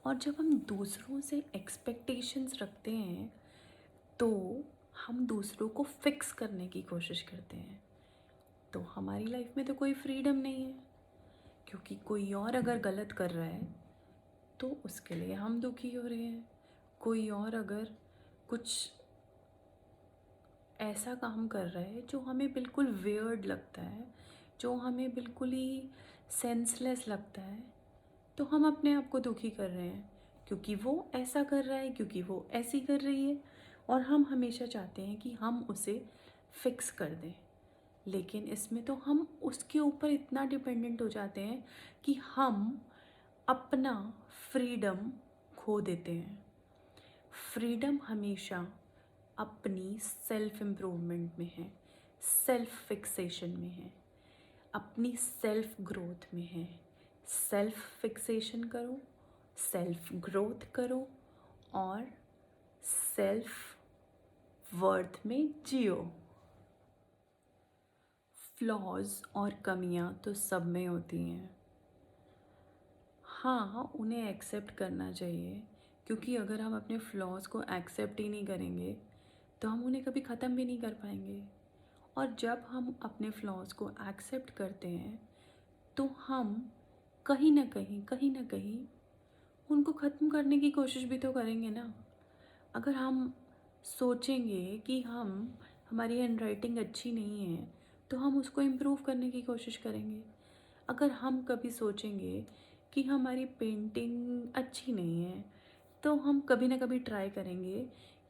और जब हम दूसरों से एक्सपेक्टेशंस रखते हैं तो हम दूसरों को फिक्स करने की कोशिश करते हैं। तो हमारी लाइफ में तो कोई फ्रीडम नहीं है, क्योंकि कोई और अगर गलत कर रहा है तो उसके लिए हम दुखी हो रहे हैं। कोई और अगर कुछ ऐसा काम कर रहा है जो हमें बिल्कुल वियर्ड लगता है, जो हमें बिल्कुल ही सेंसलेस लगता है, तो हम अपने आप को दुखी कर रहे हैं, क्योंकि वो ऐसा कर रहा है, क्योंकि वो ऐसी कर रही है, और हम हमेशा चाहते हैं कि हम उसे फिक्स कर दें। लेकिन इसमें तो हम उसके ऊपर इतना डिपेंडेंट हो जाते हैं कि हम अपना फ्रीडम खो देते हैं। फ्रीडम हमेशा अपनी सेल्फ इम्प्रूवमेंट में है, सेल्फ फिक्सेशन में है, अपनी सेल्फ ग्रोथ में है। सेल्फ फिक्सेशन करो, सेल्फ ग्रोथ करो और सेल्फ वर्थ में जियो। फ्लॉज और कमियां तो सब में होती हैं, हाँ उन्हें एक्सेप्ट करना चाहिए, क्योंकि अगर हम अपने फ्लॉज को एक्सेप्ट ही नहीं करेंगे तो हम उन्हें कभी ख़त्म भी नहीं कर पाएंगे। और जब हम अपने फ्लॉज को एक्सेप्ट करते हैं तो हम कहीं ना कहीं उनको ख़त्म करने की कोशिश भी तो करेंगे ना। अगर हम सोचेंगे कि हमारी हैंडराइटिंग अच्छी नहीं है तो हम उसको इम्प्रूव करने की कोशिश करेंगे। अगर हम कभी सोचेंगे कि हमारी पेंटिंग अच्छी नहीं है तो हम कभी ना कभी ट्राई करेंगे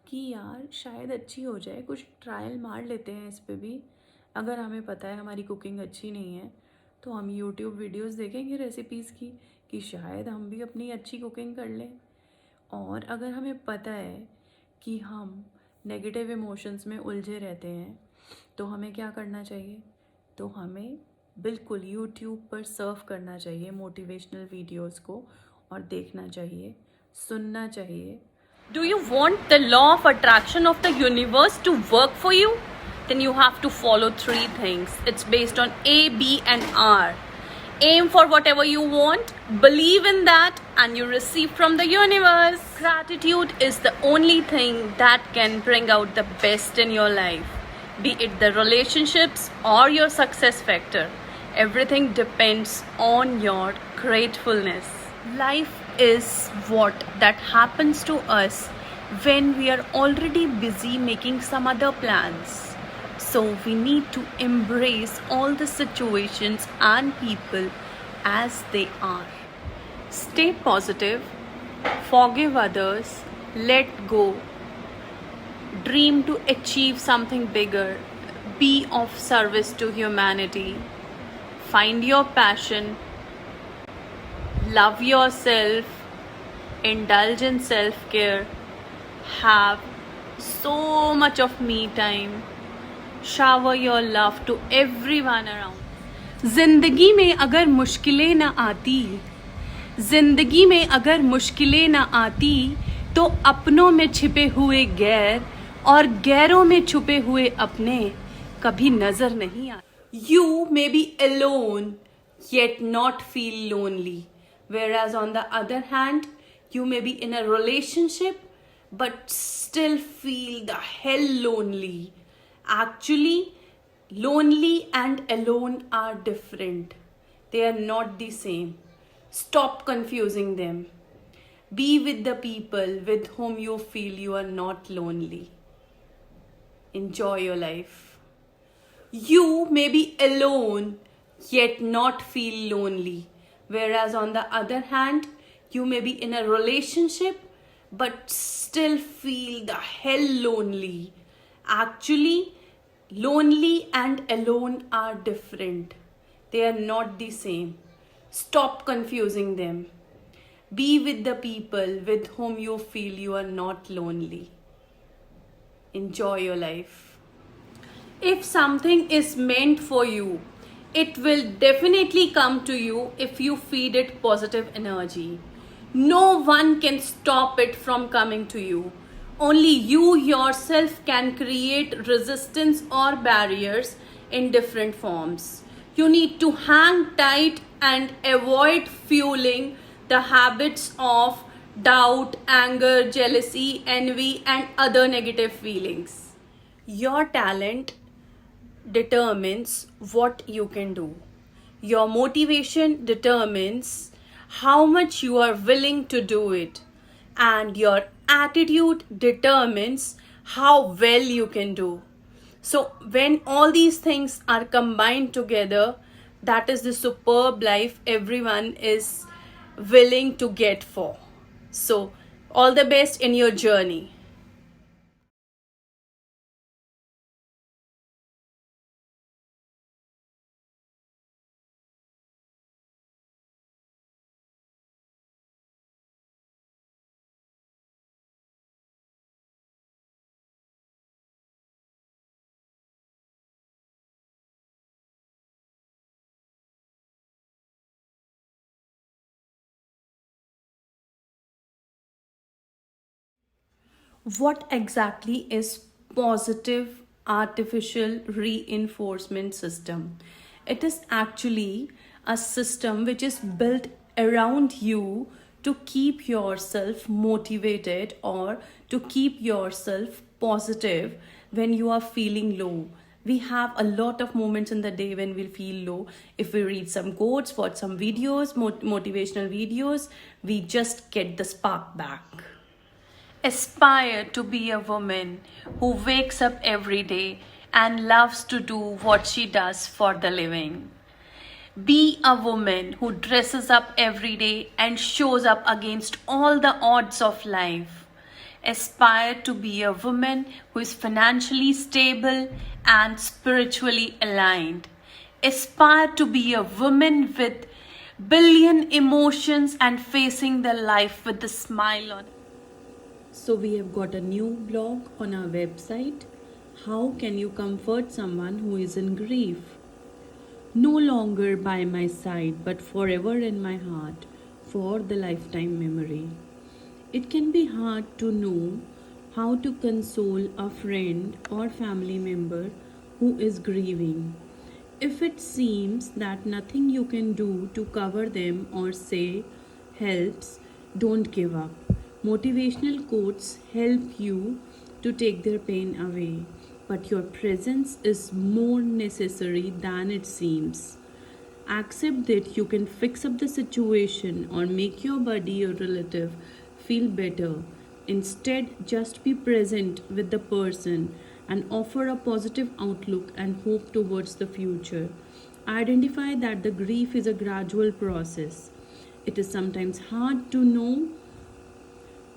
कि यार शायद अच्छी हो जाए, कुछ ट्रायल मार लेते हैं इस पे भी। अगर हमें पता है हमारी कुकिंग अच्छी नहीं है तो हम यूट्यूब वीडियोस देखेंगे रेसिपीज़ की कि शायद हम भी अपनी अच्छी कुकिंग कर लें। और अगर हमें पता है कि हम नेगेटिव इमोशंस में उलझे रहते हैं तो हमें क्या करना चाहिए? तो हमें बिल्कुल यूट्यूब पर सर्व करना चाहिए मोटिवेशनल वीडियोस को, और देखना चाहिए, सुनना चाहिए। Do you want the law of attraction of the universe to work for you? Then you have to follow 3 things. It's based on A, B, and R. Aim for whatever you want, believe in that, and you receive from the universe. Gratitude is the only thing that can bring out the best in your life, be it the relationships or your success factor. Everything depends on your gratefulness. Life is what that happens to us when we are already busy making some other plans. So we need to embrace all the situations and people as they are. Stay positive, forgive others, let go, dream to achieve something bigger, be of service to humanity, find your passion, love yourself, indulge in self-care, have so much of me time, shower your love to everyone around. जिंदगी में अगर मुश्किलें ना आती, जिंदगी में अगर मुश्किलें ना आती, तो अपनों में छिपे हुए गैर और गैरों में छुपे हुए अपने कभी नजर नहीं आते. You may be alone yet not feel lonely, whereas on the other hand you may be in a relationship but still feel the hell lonely. Actually, lonely and alone are different. They are not the same. Stop confusing them. Be with the people with whom you feel you are not lonely. Enjoy your life. You may be alone yet not feel lonely, whereas on the other hand, you may be in a relationship but still feel the hell lonely. Actually, lonely and alone are different. They are not the same. Stop confusing them. Be with the people with whom you feel you are not lonely. Enjoy your life. If something is meant for you, it will definitely come to you if you feed it positive energy. No one can stop it from coming to you. Only you yourself can create resistance or barriers in different forms. You need to hang tight and avoid fueling the habits of doubt, anger, jealousy, envy, and other negative feelings. Your talent determines what you can do. Your motivation determines how much you are willing to do it. And your attitude determines how well you can do. So, when all these things are combined together, that is the superb life everyone is willing to get for. So, all the best in your journey. What exactly is positive artificial reinforcement system? It is actually a system which is built around you to keep yourself motivated or to keep yourself positive when you are feeling low. We have a lot of moments in the day when we feel low. If we read some quotes, watch some videos, motivational videos, we just get the spark back. Aspire to be a woman who wakes up every day and loves to do what she does for the living. Be a woman who dresses up every day and shows up against all the odds of life. Aspire to be a woman who is financially stable and spiritually aligned. Aspire to be a woman with billion emotions and facing the life with a smile on. So we have got a new blog on our website. How can you comfort someone who is in grief? No longer by my side, but forever in my heart, for the lifetime memory. It can be hard to know how to console a friend or family member who is grieving. If it seems that nothing you can do to cover them or say helps, don't give up. Motivational quotes help you to take their pain away, but your presence is more necessary than it seems. Accept that you can fix up the situation or make your buddy or relative feel better. Instead, just be present with the person and offer a positive outlook and hope towards the future. Identify that the grief is a gradual process. It is sometimes hard to know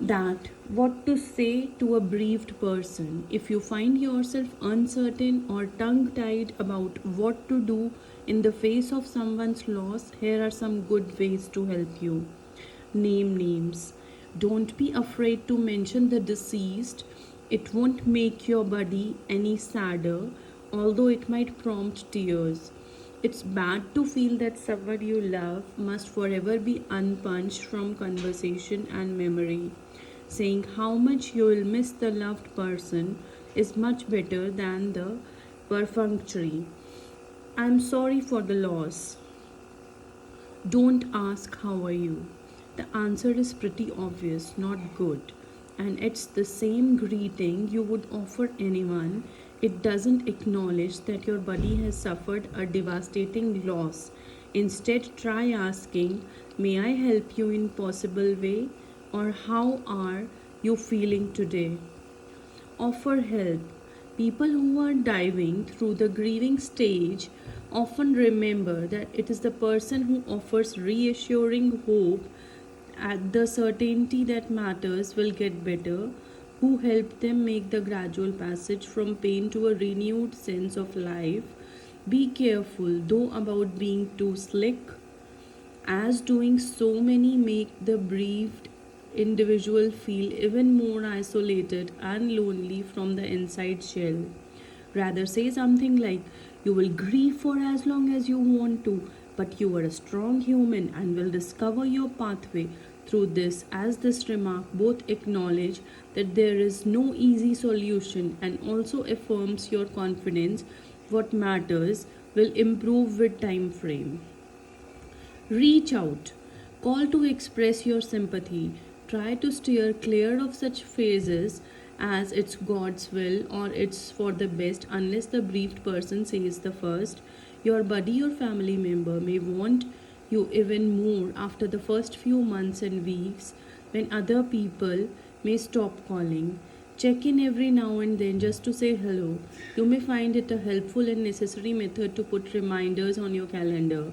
that what to say to a bereaved person. If you find yourself uncertain or tongue tied about what to do in the face of someone's loss, here are some good ways to help you. Name names. Don't be afraid to mention the deceased. It won't make your body any sadder, although it might prompt tears. It's bad to feel that someone you love must forever be unpunched from conversation and memory. Saying how much you will miss the loved person is much better than the perfunctory. I'm sorry for the loss. Don't ask how are you. The answer is pretty obvious, not good. And it's the same greeting you would offer anyone. It doesn't acknowledge that your body has suffered a devastating loss. Instead, try asking, may I help you in possible way? Or how are you feeling today? Offer help. People who are diving through the grieving stage often remember that it is the person who offers reassuring hope at the certainty that matters will get better, who helped them make the gradual passage from pain to a renewed sense of life. Be careful, though, about being too slick, as doing so many make the bereaved individual feel even more isolated and lonely from the inside shell. Rather, say something like, you will grieve for as long as you want to, but you are a strong human and will discover your pathway through this, as this remark both acknowledge that there is no easy solution and also affirms your confidence what matters will improve with time frame. Reach out. Call to express your sympathy. Try to steer clear of such phrases as it's God's will or it's for the best unless the bereaved person says the first. Your buddy or family member may want you even more after the first few months and weeks when other people may stop calling. Check in every now and then just to say hello. You may find it a helpful and necessary method to put reminders on your calendar.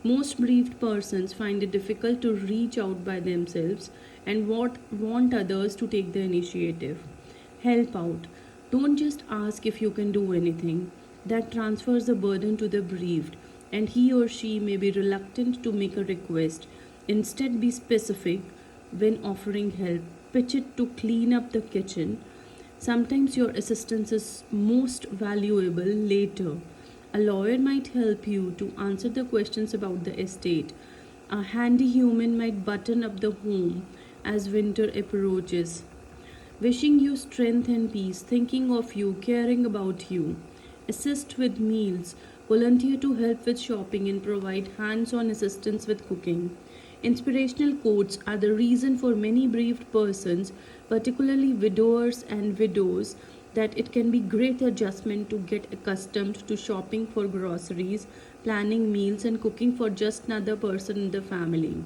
Most bereaved persons find it difficult to reach out by themselves and want others to take the initiative. Help out. Don't just ask if you can do anything. That transfers the burden to the bereaved, and he or she may be reluctant to make a request. Instead, be specific when offering help. Pitch it to clean up the kitchen. Sometimes your assistance is most valuable later. A lawyer might help you to answer the questions about the estate. A handy human might button up the home as winter approaches. Wishing you strength and peace, thinking of you, caring about you. Assist with meals, volunteer to help with shopping, and provide hands on assistance with cooking. Inspirational quotes are the reason for many bereaved persons, particularly widowers and widows, that it can be great adjustment to get accustomed to shopping for groceries, planning meals, and cooking for just another person in the family.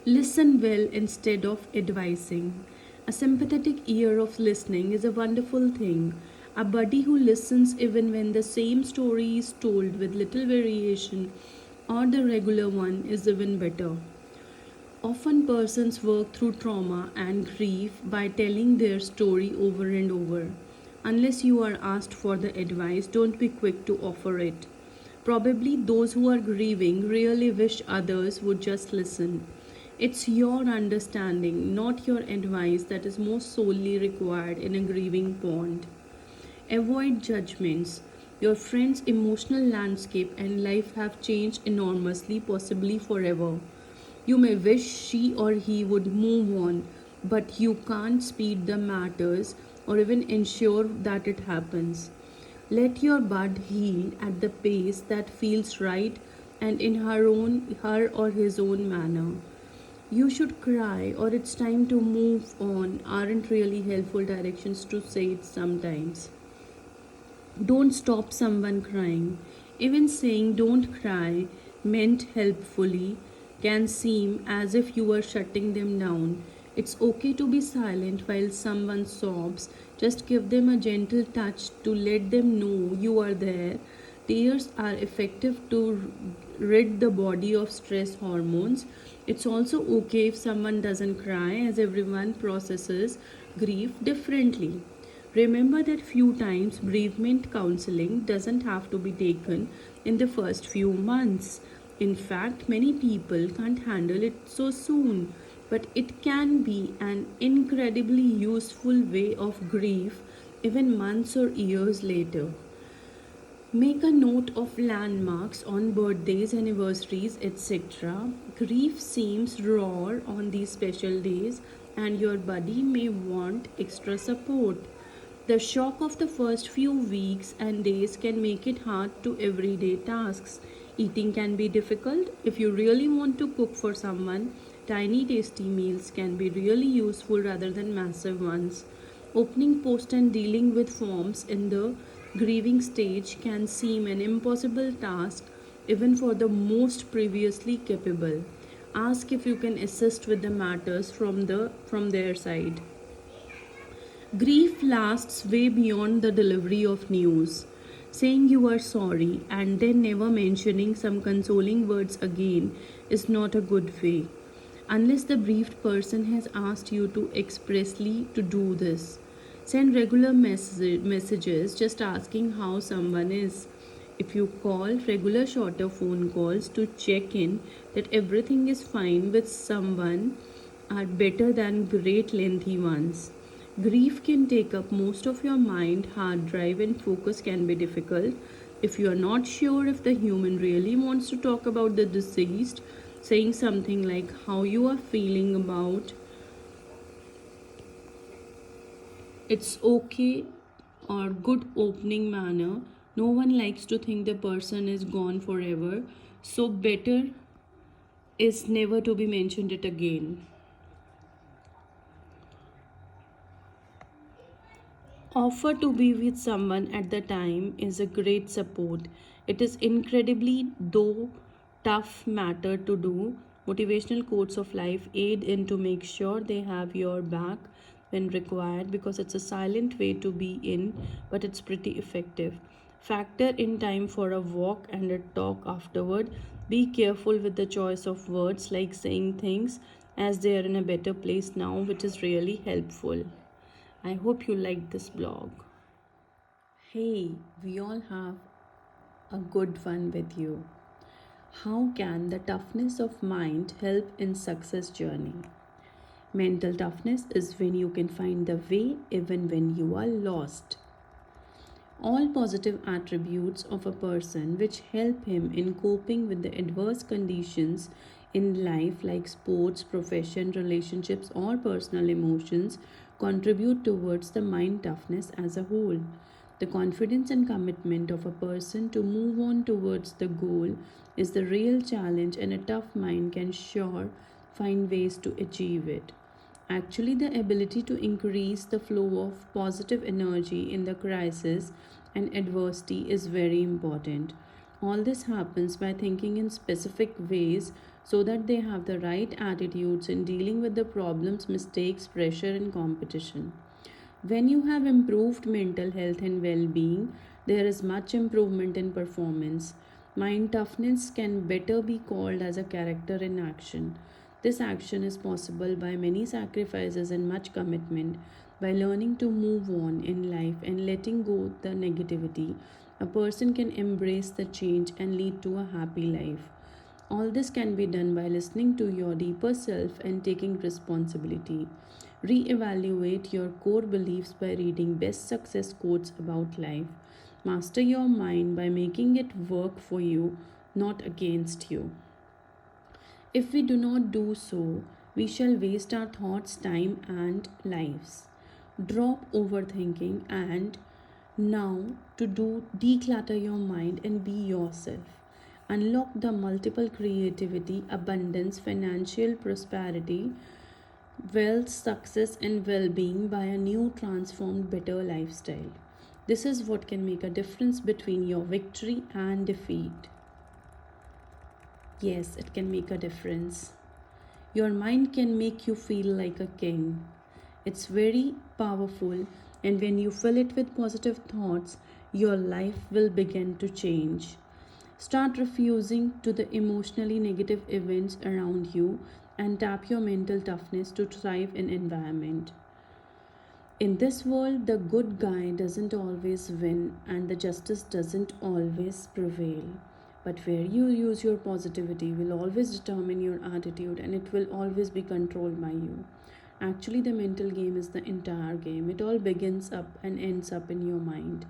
Listen well instead of advising. A sympathetic ear of listening is a wonderful thing. A buddy who listens even when the same story is told with little variation or the regular one is even better. Often persons work through trauma and grief by telling their story over and over. Unless you are asked for the advice, don't be quick to offer it. Probably those who are grieving really wish others would just listen. It's your understanding, not your advice, that is most solely required in a grieving bond. Avoid judgments. Your friend's emotional landscape and life have changed enormously, possibly forever. You may wish she or he would move on, but you can't speed the matters or even ensure that it happens. Let your bud heal at the pace that feels right and in her or his own manner. You should cry or it's time to move on aren't really helpful directions to say it sometimes. Don't stop someone crying. Even saying don't cry meant helpfully can seem as if you are shutting them down. It's okay to be silent while someone sobs. Just give them a gentle touch to let them know you are there. Tears are effective to rid the body of stress hormones. It's also okay if someone doesn't cry, as everyone processes grief differently. Remember that few times bereavement counseling doesn't have to be taken in the first few months. In fact, many people can't handle it so soon. but it can be an incredibly useful way of grief even months or years later. Make a note of landmarks on birthdays, anniversaries, etc. Grief seems raw on these special days, and your body may want extra support. The shock of the first few weeks and days can make it hard to everyday tasks. Eating can be difficult. If you really want to cook for someone, tiny tasty meals can be really useful rather than massive ones. Opening post and dealing with forms in the grieving stage can seem an impossible task even for the most previously capable. Ask if you can assist with the matters from their side. Grief lasts way beyond the delivery of news. Saying you are sorry and then never mentioning some consoling words again is not a good way, unless the briefed person has asked you to expressly to do this. Send regular messages just asking how someone is. If you call, regular shorter phone calls to check in that everything is fine with someone are better than great lengthy ones. Grief can take up most of your mind, hard drive, and focus can be difficult. If you are not sure if the human really wants to talk about the deceased, saying something like how you are feeling about it's okay or good opening manner. No one likes to think the person is gone forever, so better is never to be mentioned it again. Offer to be with someone at the time is a great support. It is incredibly, though tough matter to do. Motivational quotes of life aid in to make sure they have your back when required because it's a silent way to be in, but it's pretty effective. Factor in time for a walk and a talk afterward. Be careful with the choice of words, like saying things as they are in a better place now, which is really helpful. I hope you liked this blog. Hey, we all have a good one with you. How can the toughness of mind help in success journey? Mental toughness is when you can find the way even when you are lost. All positive attributes of a person which help him in coping with the adverse conditions in life, like sports, profession, relationships, or personal emotions, contribute towards the mind toughness as a whole. The confidence and commitment of a person to move on towards the goal is the real challenge, and a tough mind can sure find ways to achieve it. Actually, the ability to increase the flow of positive energy in the crisis and adversity is very important. All this happens by thinking in specific ways so that they have the right attitudes in dealing with the problems, mistakes, pressure, and competition. When you have improved mental health and well being, there is much improvement in performance. Mind toughness can better be called as a character in action. This action is possible by many sacrifices and much commitment. By learning to move on in life and letting go the negativity, a person can embrace the change and lead to a happy life. All this can be done by listening to your deeper self and taking responsibility. Re-evaluate your core beliefs by reading best success quotes about life. Master your mind by making it work for you, not against you. If we do not do so, we shall waste our thoughts, time, and lives. Drop overthinking and now to do declutter your mind and be yourself. Unlock the multiple creativity, abundance, financial prosperity, wealth, success, and well being by a new, transformed, better lifestyle. This is what can make a difference between your victory and defeat. Yes, it can make a difference. Your mind can make you feel like a king. It's very powerful, and when you fill it with positive thoughts, your life will begin to change. Start refusing to the emotionally negative events around you and tap your mental toughness to thrive in environment. In this world, the good guy doesn't always win and the justice doesn't always prevail. But where you use your positivity will always determine your attitude, and it will always be controlled by you. Actually, the mental game is the entire game. It all begins up and ends up in your mind.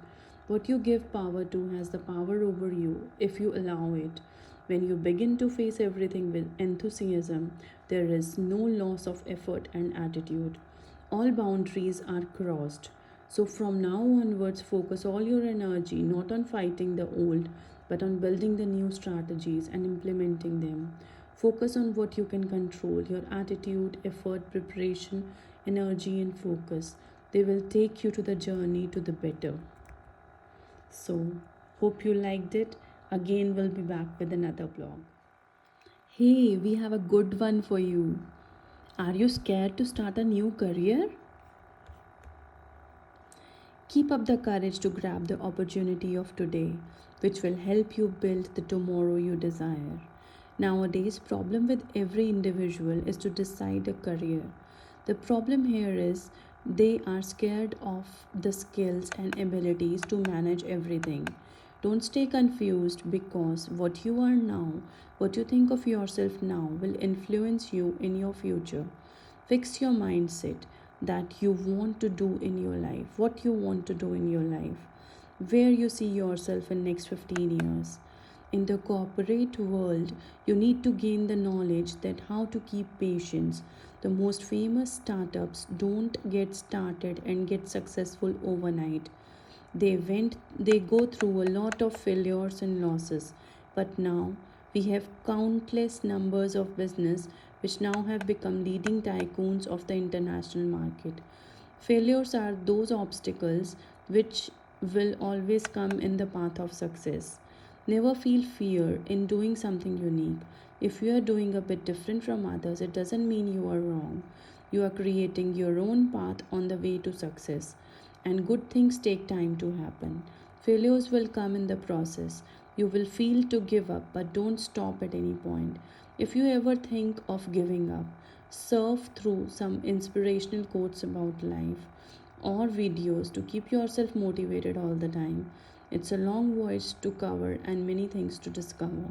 What you give power to has the power over you if you allow it. When you begin to face everything with enthusiasm, there is no loss of effort and attitude. All boundaries are crossed. So, from now onwards, focus all your energy not on fighting the old, but on building the new strategies and implementing them. Focus on what you can control your attitude, effort, preparation, energy, and focus. They will take you to the journey to the better. So, hope you liked it. Again, we'll be back with another blog. Hey, we have a good one for you. Are you scared to start a new career? Keep up the courage to grab the opportunity of today, which will help you build the tomorrow you desire. Nowadays, problem with every individual is to decide a career. The problem here is they are scared of the skills and abilities to manage everything. Don't stay confused because what you are now, what you think of yourself now, will influence you in your future. Fix your mindset that you want to do in your life, what you want to do in your life, where you see yourself in next 15 years. In the corporate world, you need to gain the knowledge that how to keep patience. The most famous startups don't get started and get successful overnight. They go through a lot of failures and losses. But now we have countless numbers of business which now have become leading tycoons of the international market. Failures are those obstacles which will always come in the path of success. Never feel fear in doing something unique. If you are doing a bit different from others, it doesn't mean you are wrong. You are creating your own path on the way to success. And good things take time to happen. Failures will come in the process. You will feel to give up, but don't stop at any point. If you ever think of giving up, surf through some inspirational quotes about life or videos to keep yourself motivated all the time. It's a long voyage to cover and many things to discover.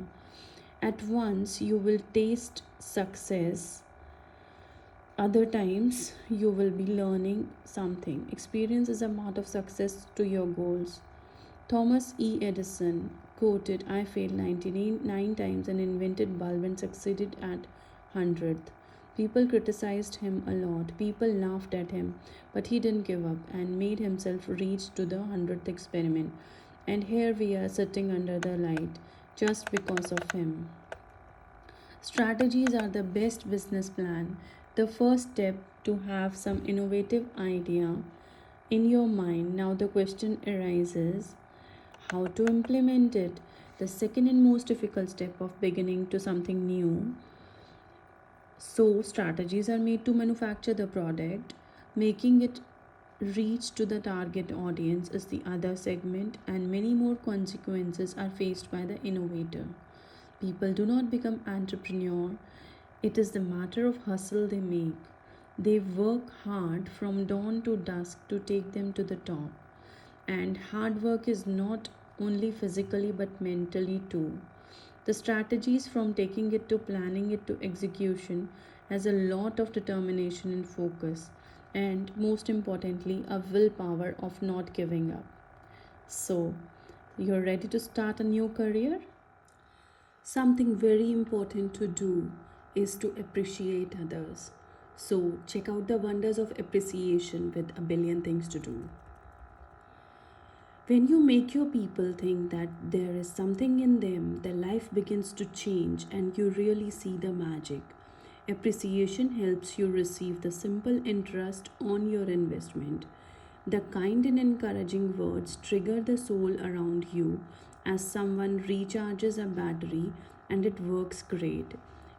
At once, you will taste success. Other times, you will be learning something. Experience is a part of success to your goals. Thomas E. Edison quoted, I failed 99 times and invented bulb and succeeded at 100th. People criticized him a lot. People laughed at him, but he didn't give up and made himself reach to the 100th experiment. And here we are sitting under the light just because of him. Strategies are the best business plan. The first step to have some innovative idea in your mind. Now the question arises, how to implement it? The second and most difficult step of beginning to something new. So strategies are made to manufacture the product. Making it reach to the target audience is the other segment, and many more consequences are faced by the innovator. People do not become entrepreneur. It is the matter of hustle they make. They work hard from dawn to dusk to take them to the top. And hard work is not only physically but mentally too. The strategies from taking it to planning it to execution has a lot of determination and focus, and most importantly, a willpower of not giving up. So, you're ready to start a new career? Something very important to do is to appreciate others. So, check out the wonders of appreciation with a billion things to do. When you make your people think that there is something in them, their life begins to change and you really see the magic. Appreciation helps you receive the simple interest on your investment. The kind and encouraging words trigger the soul around you as someone recharges a battery and it works great.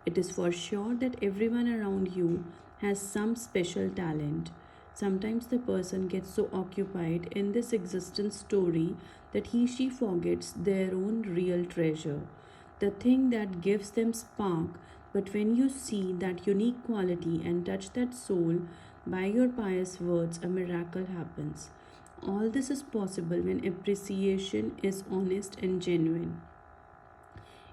It is for sure that everyone around you has some special talent. Sometimes the person gets so occupied in this existence story that he/she forgets their own real treasure, the thing that gives them spark. But when you see that unique quality and touch that soul by your pious words, a miracle happens. All this is possible when appreciation is honest and genuine.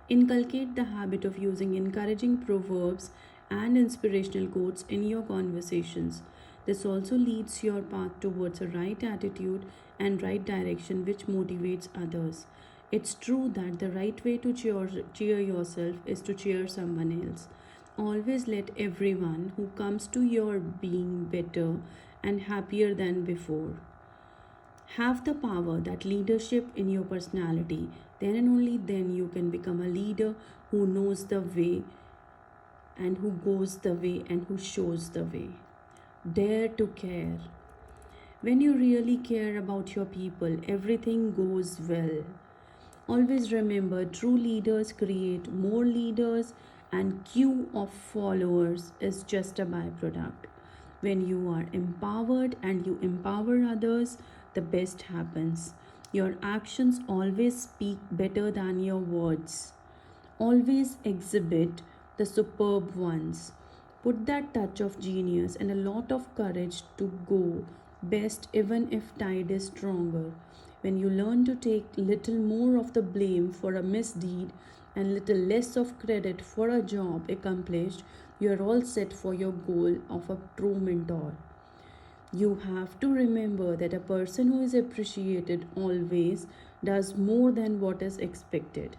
Inculcate the habit of using encouraging proverbs and inspirational quotes in your conversations. This also leads your path towards a right attitude and right direction, which motivates others. It's true that the right way to cheer yourself is to cheer someone else. Always let everyone who comes to your being better and happier than before. Have the power, that leadership in your personality. Then and only then you can become a leader who knows the way and who goes the way and who shows the way. Dare to care. When you really care about your people, everything goes well. Always remember, true leaders create more leaders, and queue of followers is just a byproduct. When you are empowered and you empower others, the best happens. Your actions always speak better than your words. Always exhibit the superb ones. Put that touch of genius and a lot of courage to go best, even if tide is stronger. When you learn to take little more of the blame for a misdeed and little less of credit for a job accomplished, you are all set for your goal of a true mentor. You have to remember that a person who is appreciated always does more than what is expected.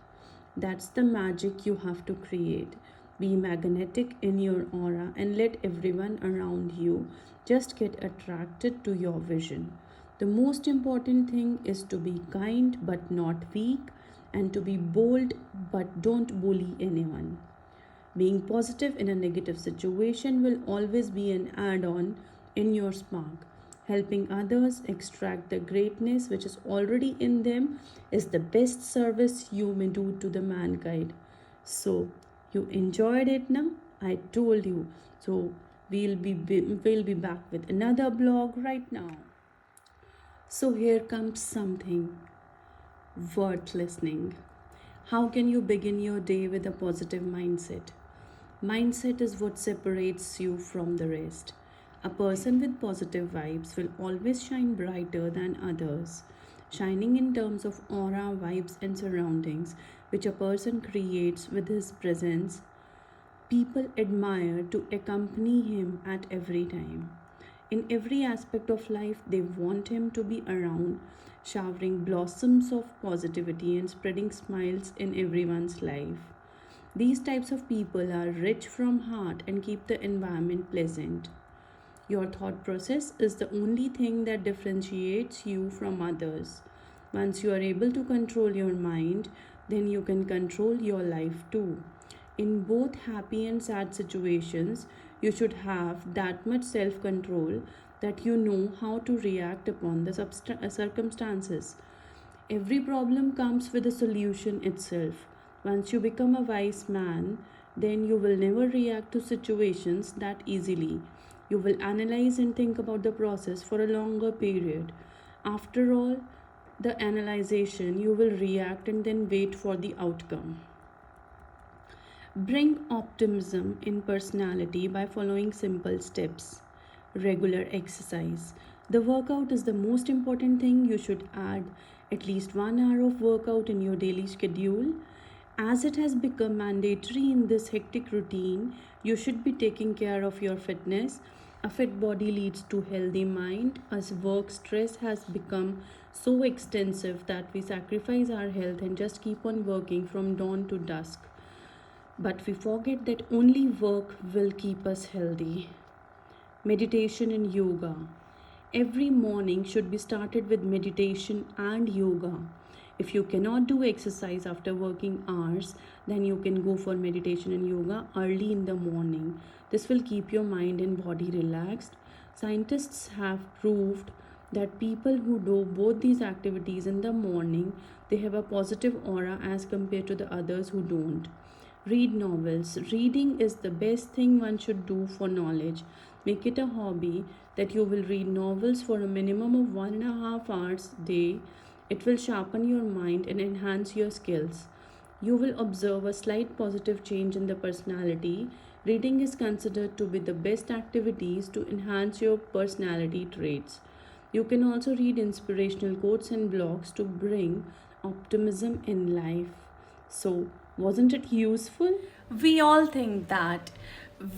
That's the magic you have to create. Be magnetic in your aura and let everyone around you just get attracted to your vision. The most important thing is to be kind but not weak, and to be bold but don't bully anyone. Being positive in a negative situation will always be an add on in your spark. Helping others extract the greatness which is already in them is the best service you may do to the mankind. So, you enjoyed it now? I told you. So, we'll be back with another blog right now. So, here comes something worth listening. How can you begin your day with a positive mindset? Mindset is what separates you from the rest. A person with positive vibes will always shine brighter than others. Shining in terms of aura, vibes, and surroundings, which a person creates with his presence, people admire to accompany him at every time. In every aspect of life, they want him to be around, showering blossoms of positivity and spreading smiles in everyone's life. These types of people are rich from heart and keep the environment pleasant. Your thought process is the only thing that differentiates you from others. Once you are able to control your mind, then you can control your life too. In both happy and sad situations, you should have that much self control that you know how to react upon the circumstances. Every problem comes with a solution itself. Once you become a wise man, then you will never react to situations that easily. You will analyze and think about the process for a longer period. After all the analyzation, you will react and then wait for the outcome. Bring optimism in personality by following simple steps. Regular exercise. The workout is the most important thing. You should add at least 1 hour of workout in your daily schedule. As it has become mandatory in this hectic routine, you should be taking care of your fitness. A fit body leads to healthy mind, as work stress has become so extensive that we sacrifice our health and just keep on working from dawn to dusk. But we forget that only work will keep us healthy. Meditation and yoga. Every morning should be started with meditation and yoga. If you cannot do exercise after working hours, then you can go for meditation and yoga early in the morning. This will keep your mind and body relaxed. Scientists have proved that people who do both these activities in the morning, they have a positive aura as compared to the others who don't. Read novels. Reading is the best thing one should do for knowledge. Make it a hobby that you will read novels for a minimum of 1.5 hours a day. It will sharpen your mind and enhance your skills. You will observe a slight positive change in the personality. Reading is considered to be the best activities to enhance your personality traits. You can also read inspirational quotes and blogs to bring optimism in life. So, Wasn't it useful? We all think that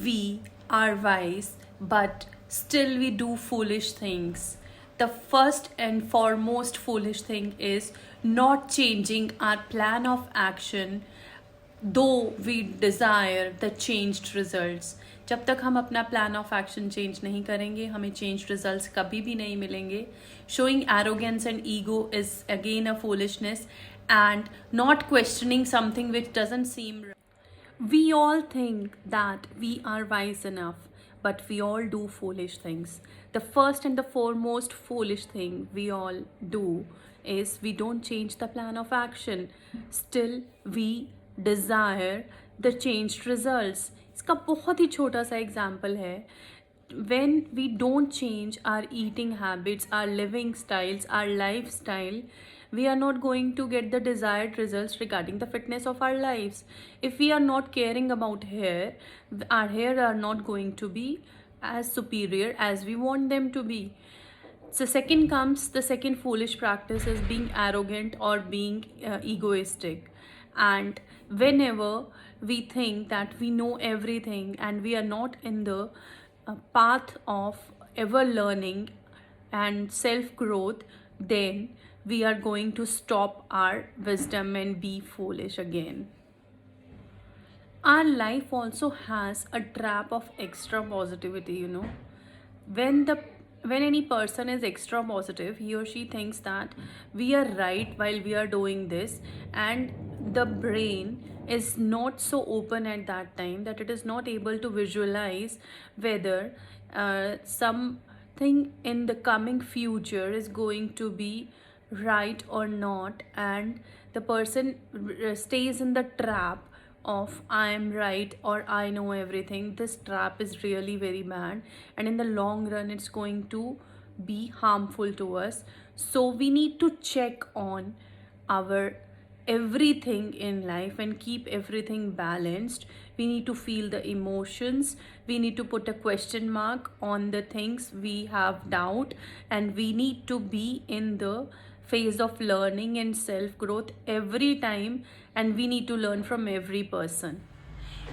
we are wise, but still we do foolish things. The first and foremost foolish thing is not changing our plan of action, though we desire the changed results. जब तक हम अपना plan of action change नहीं करेंगे हमें change results कभी भी नहीं मिलेंगे. Showing arrogance and ego is again a foolishness and not questioning something which doesn't seem right. We all think that we are wise enough, but we all do foolish things. The first and the foremost foolish thing we all do is we don't change the plan of action. Still, we desire the changed results. इसका बहुत ही छोटा सा example है. When we don't change our eating habits, our living styles, our lifestyle, we are not going to get the desired results regarding the fitness of our lives. If we are not caring about hair, our hair are not going to be as superior as we want them to be. So the second foolish practice is being arrogant or being egoistic. And whenever we think that we know everything and we are not in the path of ever learning and self growth, then we are going to stop our wisdom and be foolish again. Our life also has a trap of extra positivity, you know. When any person is extra positive, he or she thinks that we are right while we are doing this, and the brain is not so open at that time that it is not able to visualize whether something in the coming future is going to be right or not, and the person stays in the trap of I am right or I know everything. This trap is really very bad, and in the long run it's going to be harmful to us. So we need to check on our everything in life and keep everything balanced. We need to feel the emotions, we need to put a question mark on the things we have doubt, and we need to be in the phase of learning and self growth every time, and we need to learn from every person.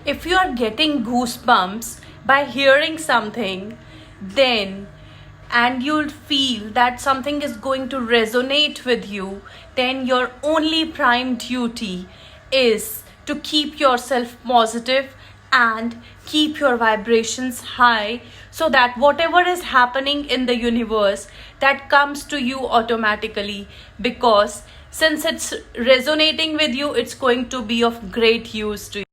If you are getting goosebumps by hearing something, then and you'll feel that something is going to resonate with you, then your only prime duty is to keep yourself positive and keep your vibrations high, so that whatever is happening in the universe, that comes to you automatically, because since it's resonating with you, it's going to be of great use to you.